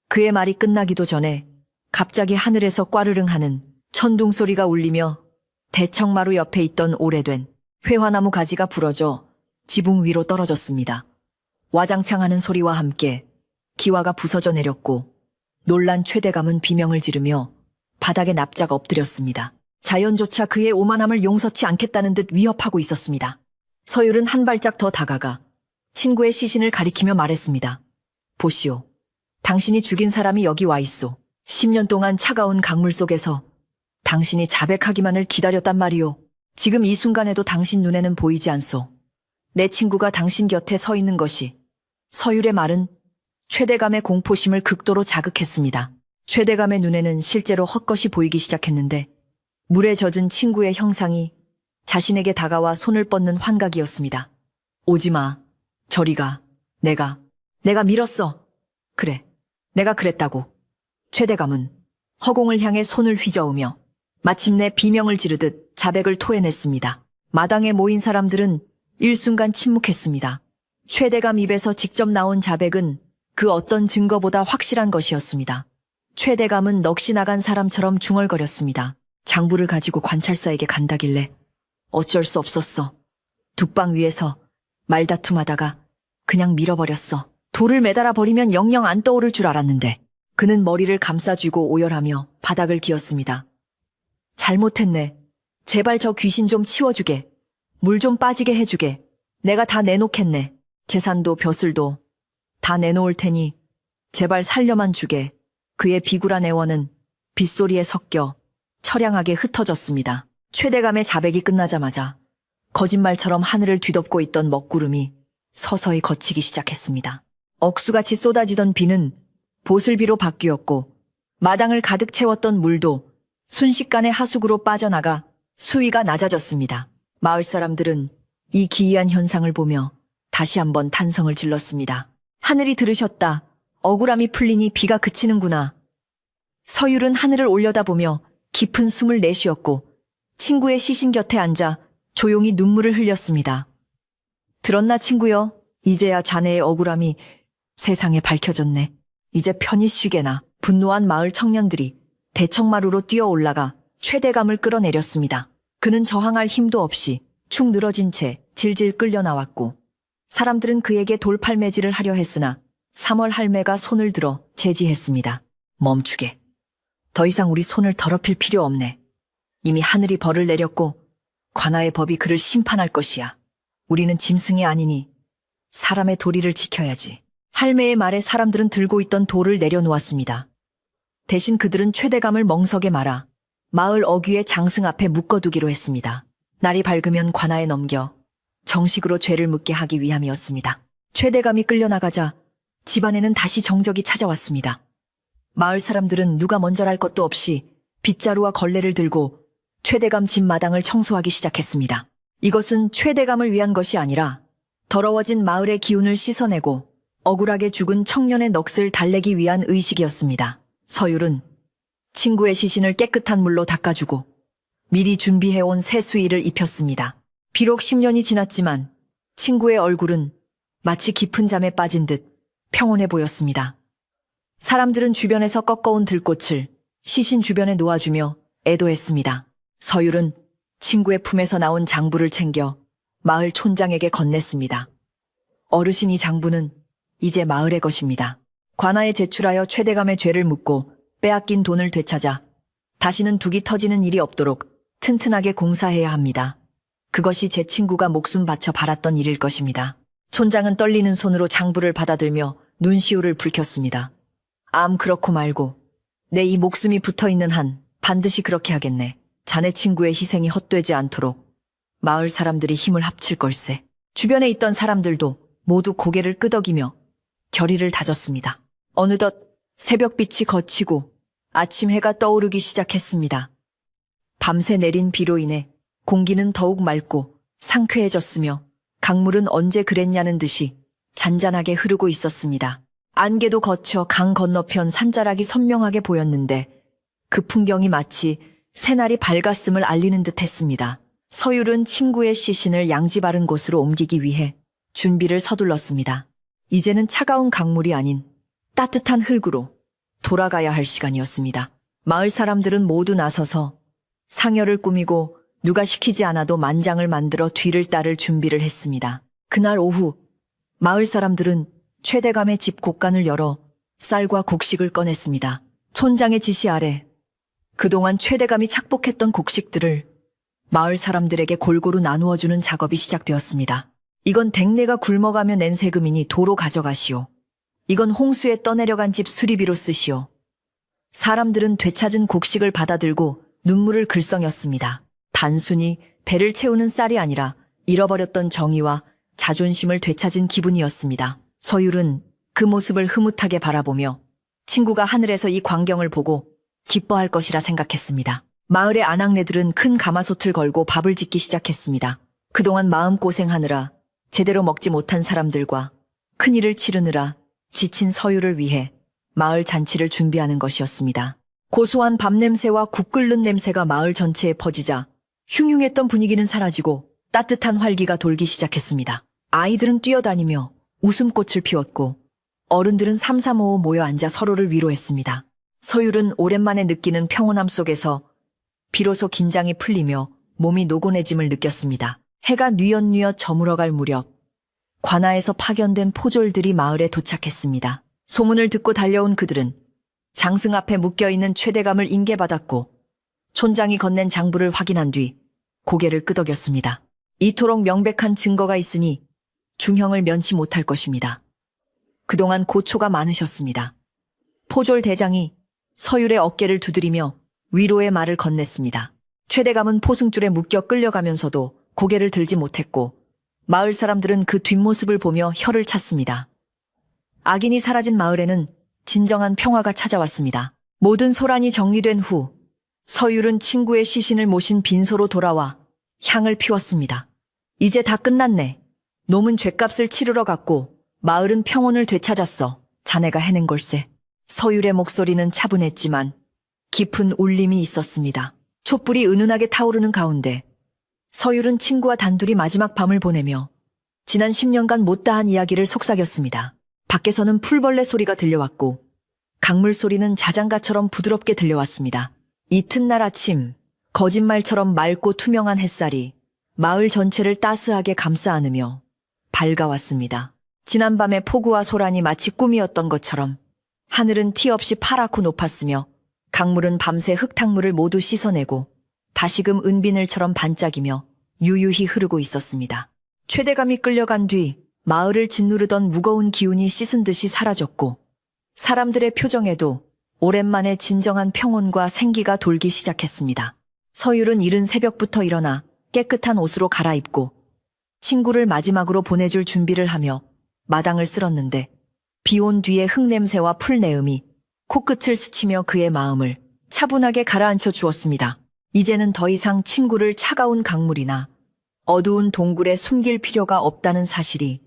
그의 말이 끝나기도 전에 갑자기 하늘에서 꽈르릉 하는 천둥 소리가 울리며 대청마루 옆에 있던 오래된 회화나무 가지가 부러져 지붕 위로 떨어졌습니다. 와장창 하는 소리와 함께 기와가 부서져 내렸고 놀란 최대감은 비명을 지르며 바닥에 납작 엎드렸습니다. 자연조차 그의 오만함을 용서치 않겠다는 듯 위협하고 있었습니다. 서율은 한 발짝 더 다가가 친구의 시신을 가리키며 말했습니다. 보시오. 당신이 죽인 사람이 여기 와 있소. 10년 동안 차가운 강물 속에서 당신이 자백하기만을 기다렸단 말이오. 지금 이 순간에도 당신 눈에는 보이지 않소. 내 친구가 당신 곁에 서 있는 것이. 서율의 말은 최대감의 공포심을 극도로 자극했습니다. 최대감의 눈에는 실제로 헛것이 보이기 시작했는데 물에 젖은 친구의 형상이 자신에게 다가와 손을 뻗는 환각이었습니다. 오지마. 저리 가. 내가 밀었어. 그래. 내가 그랬다고. 최대감은 허공을 향해 손을 휘저으며 마침내 비명을 지르듯 자백을 토해냈습니다. 마당에 모인 사람들은 일순간 침묵했습니다. 최대감 입에서 직접 나온 자백은 그 어떤 증거보다 확실한 것이었습니다. 최대감은 넋이 나간 사람처럼 중얼거렸습니다. 장부를 가지고 관찰사에게 간다길래 어쩔 수 없었어. 둑방 위에서 말다툼하다가 그냥 밀어버렸어. 돌을 매달아 버리면 영영 안 떠오를 줄 알았는데. 그는 머리를 감싸쥐고 오열하며 바닥을 기었습니다. 잘못했네. 제발 저 귀신 좀 치워주게. 물 좀 빠지게 해주게. 내가 다 내놓겠네. 재산도 벼슬도 다 내놓을 테니 제발 살려만 주게. 그의 비굴한 애원은 빗소리에 섞여 처량하게 흩어졌습니다. 최대감의 자백이 끝나자마자 거짓말처럼 하늘을 뒤덮고 있던 먹구름이 서서히 걷히기 시작했습니다. 억수같이 쏟아지던 비는 보슬비로 바뀌었고 마당을 가득 채웠던 물도 순식간에 하수구로 빠져나가 수위가 낮아졌습니다. 마을 사람들은 이 기이한 현상을 보며 다시 한번 탄성을 질렀습니다. 하늘이 들으셨다. 억울함이 풀리니 비가 그치는구나. 서율은 하늘을 올려다보며 깊은 숨을 내쉬었고 친구의 시신 곁에 앉아 조용히 눈물을 흘렸습니다. 들었나 친구여? 이제야 자네의 억울함이 세상에 밝혀졌네. 이제 편히 쉬게나. 분노한 마을 청년들이 대청마루로 뛰어 올라가 최대감을 끌어내렸습니다. 그는 저항할 힘도 없이 축 늘어진 채 질질 끌려 나왔고 사람들은 그에게 돌팔매질을 하려 했으나 3월 할매가 손을 들어 제지했습니다. 멈추게. 더 이상 우리 손을 더럽힐 필요 없네. 이미 하늘이 벌을 내렸고 관아의 법이 그를 심판할 것이야. 우리는 짐승이 아니니 사람의 도리를 지켜야지. 할매의 말에 사람들은 들고 있던 돌을 내려놓았습니다. 대신 그들은 최대감을 멍석에 말아 마을 어귀의 장승 앞에 묶어두기로 했습니다. 날이 밝으면 관아에 넘겨 정식으로 죄를 묻게 하기 위함이었습니다. 최대감이 끌려나가자 집안에는 다시 정적이 찾아왔습니다. 마을 사람들은 누가 먼저랄 것도 없이 빗자루와 걸레를 들고 최대감 집 마당을 청소하기 시작했습니다. 이것은 최대감을 위한 것이 아니라 더러워진 마을의 기운을 씻어내고 억울하게 죽은 청년의 넋을 달래기 위한 의식이었습니다. 서율은 친구의 시신을 깨끗한 물로 닦아주고 미리 준비해온 새 수의를 입혔습니다. 비록 10년이 지났지만 친구의 얼굴은 마치 깊은 잠에 빠진 듯 평온해 보였습니다. 사람들은 주변에서 꺾어온 들꽃을 시신 주변에 놓아주며 애도했습니다. 서율은 친구의 품에서 나온 장부를 챙겨 마을 촌장에게 건넸습니다. 어르신이 장부는 이제 마을의 것입니다. 관아에 제출하여 최대감의 죄를 묻고 빼앗긴 돈을 되찾아 다시는 둑이 터지는 일이 없도록 튼튼하게 공사해야 합니다. 그것이 제 친구가 목숨 바쳐 바랐던 일일 것입니다. 촌장은 떨리는 손으로 장부를 받아들며 눈시울을 붉혔습니다. 그렇고 말고 내 이 목숨이 붙어있는 한 반드시 그렇게 하겠네. 자네 친구의 희생이 헛되지 않도록 마을 사람들이 힘을 합칠 걸세. 주변에 있던 사람들도 모두 고개를 끄덕이며 결의를 다졌습니다. 어느덧 새벽빛이 걷히고 아침 해가 떠오르기 시작했습니다. 밤새 내린 비로 인해 공기는 더욱 맑고 상쾌해졌으며 강물은 언제 그랬냐는 듯이 잔잔하게 흐르고 있었습니다. 안개도 거쳐 강 건너편 산자락이 선명하게 보였는데 그 풍경이 마치 새날이 밝았음을 알리는 듯 했습니다. 서율은 친구의 시신을 양지 바른 곳으로 옮기기 위해 준비를 서둘렀습니다. 이제는 차가운 강물이 아닌 따뜻한 흙으로 돌아가야 할 시간이었습니다. 마을 사람들은 모두 나서서 상여를 꾸미고 누가 시키지 않아도 만장을 만들어 뒤를 따를 준비를 했습니다. 그날 오후 마을 사람들은 최대감의 집 곳간을 열어 쌀과 곡식을 꺼냈습니다. 촌장의 지시 아래 그동안 최대감이 착복했던 곡식들을 마을 사람들에게 골고루 나누어주는 작업이 시작되었습니다. 이건 댁내가 굶어가며 낸 세금이니 도로 가져가시오. 이건 홍수에 떠내려간 집 수리비로 쓰시오. 사람들은 되찾은 곡식을 받아들고 눈물을 글썽였습니다. 단순히 배를 채우는 쌀이 아니라 잃어버렸던 정의와 자존심을 되찾은 기분이었습니다. 서율은 그 모습을 흐뭇하게 바라보며 친구가 하늘에서 이 광경을 보고 기뻐할 것이라 생각했습니다. 마을의 아낙네들은 큰 가마솥을 걸고 밥을 짓기 시작했습니다. 그동안 마음고생하느라 제대로 먹지 못한 사람들과 큰일을 치르느라 지친 서율을 위해 마을 잔치를 준비하는 것이었습니다. 고소한 밥 냄새와 국 끓는 냄새가 마을 전체에 퍼지자 흉흉했던 분위기는 사라지고 따뜻한 활기가 돌기 시작했습니다. 아이들은 뛰어다니며 웃음꽃을 피웠고 어른들은 삼삼오오 모여 앉아 서로를 위로했습니다. 서율은 오랜만에 느끼는 평온함 속에서 비로소 긴장이 풀리며 몸이 노곤해짐을 느꼈습니다. 해가 뉘엿뉘엿 저물어갈 무렵 관아에서 파견된 포졸들이 마을에 도착했습니다. 소문을 듣고 달려온 그들은 장승 앞에 묶여있는 최대감을 인계받았고 촌장이 건넨 장부를 확인한 뒤 고개를 끄덕였습니다. 이토록 명백한 증거가 있으니 중형을 면치 못할 것입니다. 그동안 고초가 많으셨습니다. 포졸 대장이 서율의 어깨를 두드리며 위로의 말을 건넸습니다. 최대감은 포승줄에 묶여 끌려가면서도 고개를 들지 못했고 마을 사람들은 그 뒷모습을 보며 혀를 찼습니다. 악인이 사라진 마을에는 진정한 평화가 찾아왔습니다. 모든 소란이 정리된 후 서율은 친구의 시신을 모신 빈소로 돌아와 향을 피웠습니다. 이제 다 끝났네. 놈은 죗값을 치르러 갔고 마을은 평온을 되찾았어. 자네가 해낸 걸세. 서율의 목소리는 차분했지만 깊은 울림이 있었습니다. 촛불이 은은하게 타오르는 가운데 서율은 친구와 단둘이 마지막 밤을 보내며 지난 10년간 못다한 이야기를 속삭였습니다. 밖에서는 풀벌레 소리가 들려왔고 강물 소리는 자장가처럼 부드럽게 들려왔습니다. 이튿날 아침, 거짓말처럼 맑고 투명한 햇살이 마을 전체를 따스하게 감싸 안으며 밝아왔습니다. 지난밤의 폭우와 소란이 마치 꿈이었던 것처럼 하늘은 티 없이 파랗고 높았으며 강물은 밤새 흙탕물을 모두 씻어내고 다시금 은비늘처럼 반짝이며 유유히 흐르고 있었습니다. 최대감이 끌려간 뒤 마을을 짓누르던 무거운 기운이 씻은 듯이 사라졌고 사람들의 표정에도 오랜만에 진정한 평온과 생기가 돌기 시작했습니다. 서율은 이른 새벽부터 일어나 깨끗한 옷으로 갈아입고 친구를 마지막으로 보내줄 준비를 하며 마당을 쓸었는데 비온 뒤의 흙냄새와 풀내음이 코끝을 스치며 그의 마음을 차분하게 가라앉혀 주었습니다. 이제는 더 이상 친구를 차가운 강물이나 어두운 동굴에 숨길 필요가 없다는 사실이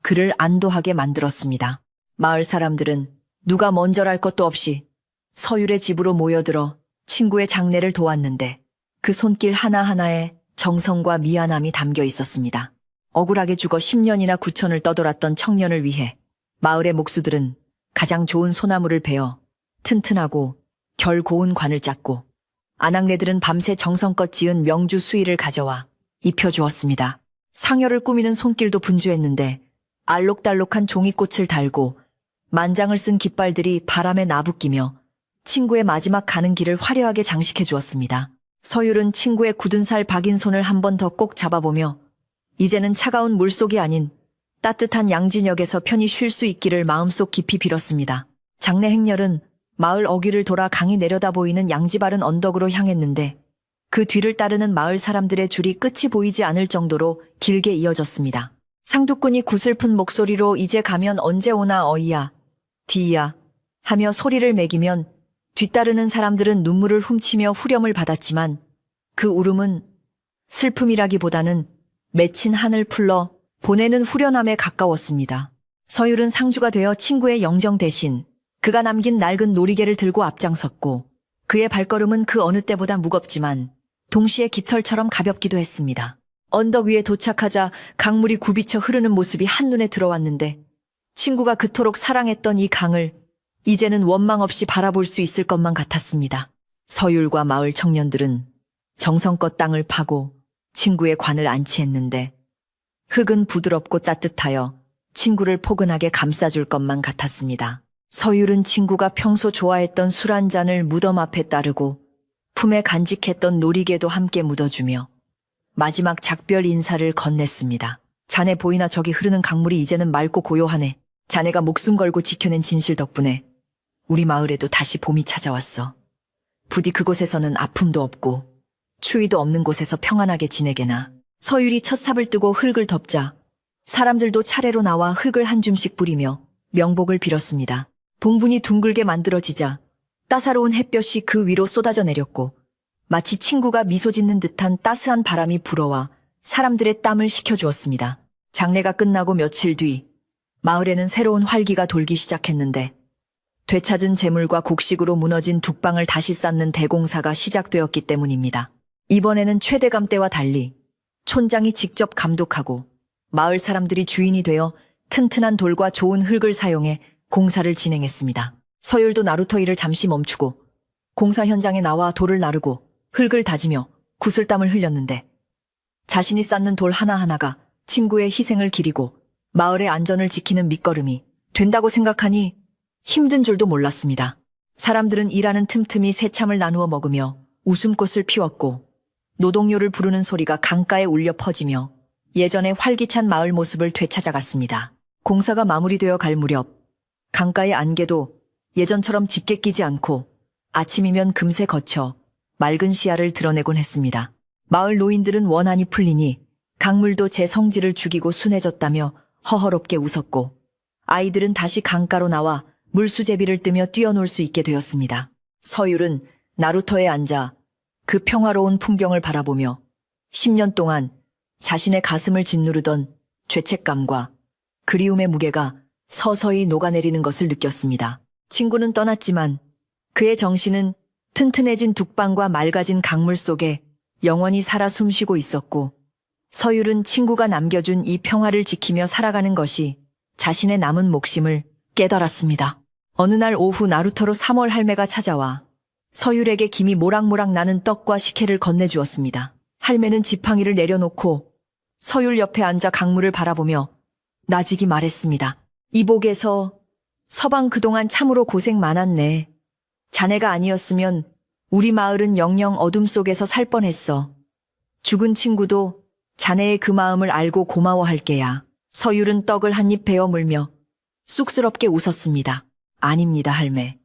그를 안도하게 만들었습니다. 마을 사람들은 누가 먼저랄 것도 없이 서율의 집으로 모여들어 친구의 장례를 도왔는데 그 손길 하나하나에 정성과 미안함이 담겨 있었습니다. 억울하게 죽어 10년이나 구천을 떠돌았던 청년을 위해 마을의 목수들은 가장 좋은 소나무를 베어 튼튼하고 결 고운 관을 짰고 아낙네들은 밤새 정성껏 지은 명주 수의를 가져와 입혀주었습니다. 상여를 꾸미는 손길도 분주했는데 알록달록한 종이꽃을 달고 만장을 쓴 깃발들이 바람에 나부끼며 친구의 마지막 가는 길을 화려하게 장식해 주었습니다. 서율은 친구의 굳은 살 박인 손을 한 번 더 꼭 잡아보며 이제는 차가운 물속이 아닌 따뜻한 양진역에서 편히 쉴 수 있기를 마음속 깊이 빌었습니다. 장례 행렬은 마을 어귀를 돌아 강이 내려다 보이는 양지바른 언덕으로 향했는데 그 뒤를 따르는 마을 사람들의 줄이 끝이 보이지 않을 정도로 길게 이어졌습니다. 상두꾼이 구슬픈 목소리로 이제 가면 언제 오나 어이야, 디야 하며 소리를 매기면 뒤따르는 사람들은 눈물을 훔치며 후렴을 받았지만 그 울음은 슬픔이라기보다는 맺힌 한을 풀러 보내는 후련함에 가까웠습니다. 서율은 상주가 되어 친구의 영정 대신 그가 남긴 낡은 놀이개를 들고 앞장섰고 그의 발걸음은 그 어느 때보다 무겁지만 동시에 깃털처럼 가볍기도 했습니다. 언덕 위에 도착하자 강물이 굽이쳐 흐르는 모습이 한눈에 들어왔는데 친구가 그토록 사랑했던 이 강을 이제는 원망 없이 바라볼 수 있을 것만 같았습니다. 서율과 마을 청년들은 정성껏 땅을 파고 친구의 관을 안치했는데 흙은 부드럽고 따뜻하여 친구를 포근하게 감싸줄 것만 같았습니다. 서율은 친구가 평소 좋아했던 술 한 잔을 무덤 앞에 따르고 품에 간직했던 놀이개도 함께 묻어주며 마지막 작별 인사를 건넸습니다. 자네 보이나 저기 흐르는 강물이 이제는 맑고 고요하네. 자네가 목숨 걸고 지켜낸 진실 덕분에 우리 마을에도 다시 봄이 찾아왔어. 부디 그곳에서는 아픔도 없고 추위도 없는 곳에서 평안하게 지내게나. 서율이 첫 삽을 뜨고 흙을 덮자 사람들도 차례로 나와 흙을 한 줌씩 뿌리며 명복을 빌었습니다. 봉분이 둥글게 만들어지자 따사로운 햇볕이 그 위로 쏟아져 내렸고 마치 친구가 미소 짓는 듯한 따스한 바람이 불어와 사람들의 땀을 식혀주었습니다. 장례가 끝나고 며칠 뒤 마을에는 새로운 활기가 돌기 시작했는데 되찾은 재물과 곡식으로 무너진 둑방을 다시 쌓는 대공사가 시작되었기 때문입니다. 이번에는 최대감 때와 달리 촌장이 직접 감독하고 마을 사람들이 주인이 되어 튼튼한 돌과 좋은 흙을 사용해 공사를 진행했습니다. 서율도 나루터 일을 잠시 멈추고 공사 현장에 나와 돌을 나르고 흙을 다지며 구슬땀을 흘렸는데 자신이 쌓는 돌 하나하나가 친구의 희생을 기리고 마을의 안전을 지키는 밑거름이 된다고 생각하니 힘든 줄도 몰랐습니다. 사람들은 일하는 틈틈이 새참을 나누어 먹으며 웃음꽃을 피웠고 노동요를 부르는 소리가 강가에 울려 퍼지며 예전의 활기찬 마을 모습을 되찾아갔습니다. 공사가 마무리되어 갈 무렵 강가의 안개도 예전처럼 짙게 끼지 않고 아침이면 금세 거쳐 맑은 시야를 드러내곤 했습니다. 마을 노인들은 원한이 풀리니 강물도 제 성질을 죽이고 순해졌다며 허허롭게 웃었고 아이들은 다시 강가로 나와 물수제비를 뜨며 뛰어놀 수 있게 되었습니다. 서율은 나루터에 앉아 그 평화로운 풍경을 바라보며 10년 동안 자신의 가슴을 짓누르던 죄책감과 그리움의 무게가 서서히 녹아내리는 것을 느꼈습니다. 친구는 떠났지만 그의 정신은 튼튼해진 둑방과 맑아진 강물 속에 영원히 살아 숨쉬고 있었고, 서율은 친구가 남겨준 이 평화를 지키며 살아가는 것이 자신의 남은 몫임을 깨달았습니다. 어느 날 오후 나루터로 3월 할매가 찾아와 서율에게 김이 모락모락 나는 떡과 식혜를 건네주었습니다. 할매는 지팡이를 내려놓고 서율 옆에 앉아 강물을 바라보며 나직이 말했습니다. 이복에서 서방 그동안 참으로 고생 많았네. 자네가 아니었으면 우리 마을은 영영 어둠 속에서 살 뻔했어. 죽은 친구도 자네의 그 마음을 알고 고마워할 게야. 서율은 떡을 한 입 베어 물며 쑥스럽게 웃었습니다. 아닙니다, 할매.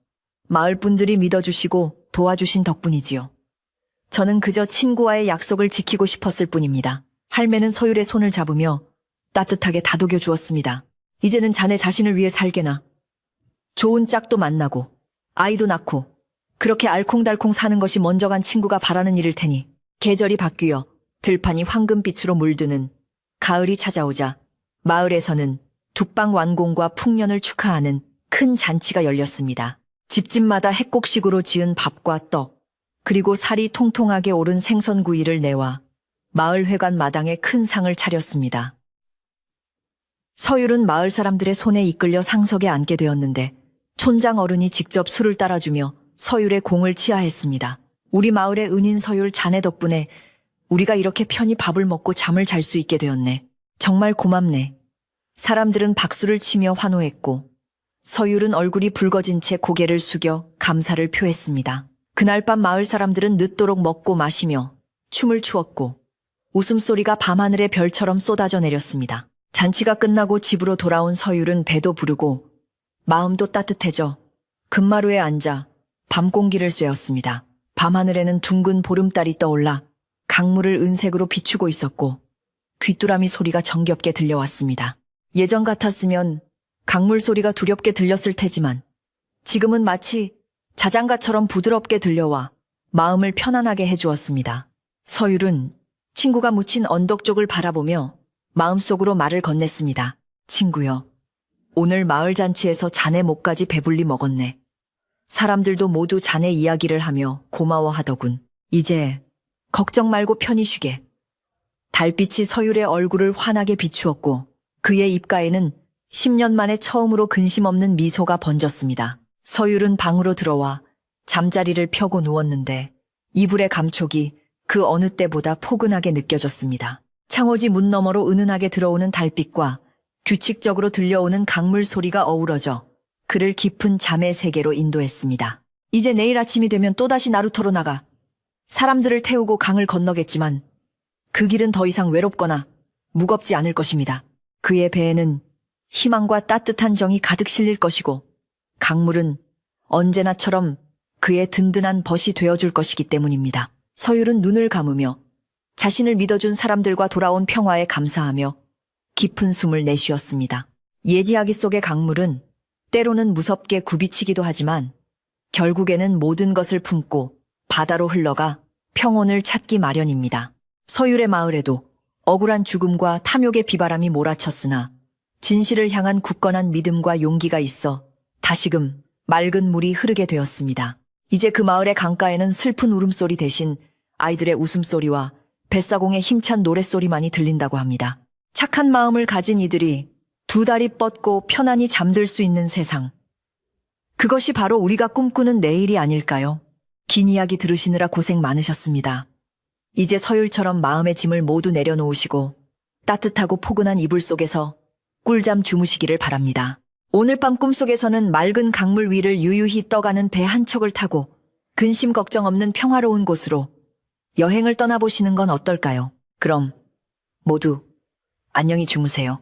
마을 분들이 믿어주시고 도와주신 덕분이지요. 저는 그저 친구와의 약속을 지키고 싶었을 뿐입니다. 할매는 서율의 손을 잡으며 따뜻하게 다독여 주었습니다. 이제는 자네 자신을 위해 살게나. 좋은 짝도 만나고 아이도 낳고 그렇게 알콩달콩 사는 것이 먼저 간 친구가 바라는 일일 테니. 계절이 바뀌어 들판이 황금빛으로 물드는 가을이 찾아오자 마을에서는 둑방 완공과 풍년을 축하하는 큰 잔치가 열렸습니다. 집집마다 핵곡식으로 지은 밥과 떡, 그리고 살이 통통하게 오른 생선구이를 내와 마을 회관 마당에 큰 상을 차렸습니다. 서율은 마을 사람들의 손에 이끌려 상석에 앉게 되었는데 촌장 어른이 직접 술을 따라주며 서율의 공을 치하했습니다. 우리 마을의 은인 서율 자네 덕분에 우리가 이렇게 편히 밥을 먹고 잠을 잘 수 있게 되었네. 정말 고맙네. 사람들은 박수를 치며 환호했고 서율은 얼굴이 붉어진 채 고개를 숙여 감사를 표했습니다. 그날 밤 마을 사람들은 늦도록 먹고 마시며 춤을 추었고 웃음소리가 밤하늘의 별처럼 쏟아져 내렸습니다. 잔치가 끝나고 집으로 돌아온 서율은 배도 부르고 마음도 따뜻해져 금마루에 앉아 밤 공기를 쐬었습니다. 밤하늘에는 둥근 보름달이 떠올라 강물을 은색으로 비추고 있었고 귀뚜라미 소리가 정겹게 들려왔습니다. 예전 같았으면 강물 소리가 두렵게 들렸을 테지만 지금은 마치 자장가처럼 부드럽게 들려와 마음을 편안하게 해주었습니다. 서율은 친구가 묻힌 언덕 쪽을 바라보며 마음속으로 말을 건넸습니다. 친구여, 오늘 마을 잔치에서 자네 목까지 배불리 먹었네. 사람들도 모두 자네 이야기를 하며 고마워하더군. 이제 걱정 말고 편히 쉬게. 달빛이 서율의 얼굴을 환하게 비추었고 그의 입가에는 10년 만에 처음으로 근심 없는 미소가 번졌습니다. 서율은 방으로 들어와 잠자리를 펴고 누웠는데 이불의 감촉이 그 어느 때보다 포근하게 느껴졌습니다. 창호지 문 너머로 은은하게 들어오는 달빛과 규칙적으로 들려오는 강물 소리가 어우러져 그를 깊은 잠의 세계로 인도했습니다. 이제 내일 아침이 되면 또다시 나루터로 나가 사람들을 태우고 강을 건너겠지만 그 길은 더 이상 외롭거나 무겁지 않을 것입니다. 그의 배에는 희망과 따뜻한 정이 가득 실릴 것이고 강물은 언제나처럼 그의 든든한 벗이 되어줄 것이기 때문입니다. 서율은 눈을 감으며 자신을 믿어준 사람들과 돌아온 평화에 감사하며 깊은 숨을 내쉬었습니다. 옛 이야기 속의 강물은 때로는 무섭게 굽이치기도 하지만 결국에는 모든 것을 품고 바다로 흘러가 평온을 찾기 마련입니다. 서율의 마을에도 억울한 죽음과 탐욕의 비바람이 몰아쳤으나 진실을 향한 굳건한 믿음과 용기가 있어 다시금 맑은 물이 흐르게 되었습니다. 이제 그 마을의 강가에는 슬픈 울음소리 대신 아이들의 웃음소리와 뱃사공의 힘찬 노랫소리만이 들린다고 합니다. 착한 마음을 가진 이들이 두 다리 뻗고 편안히 잠들 수 있는 세상. 그것이 바로 우리가 꿈꾸는 내일이 아닐까요? 긴 이야기 들으시느라 고생 많으셨습니다. 이제 서율처럼 마음의 짐을 모두 내려놓으시고 따뜻하고 포근한 이불 속에서 꿀잠 주무시기를 바랍니다. 오늘 밤 꿈속에서는 맑은 강물 위를 유유히 떠가는 배 한 척을 타고 근심 걱정 없는 평화로운 곳으로 여행을 떠나보시는 건 어떨까요? 그럼 모두 안녕히 주무세요.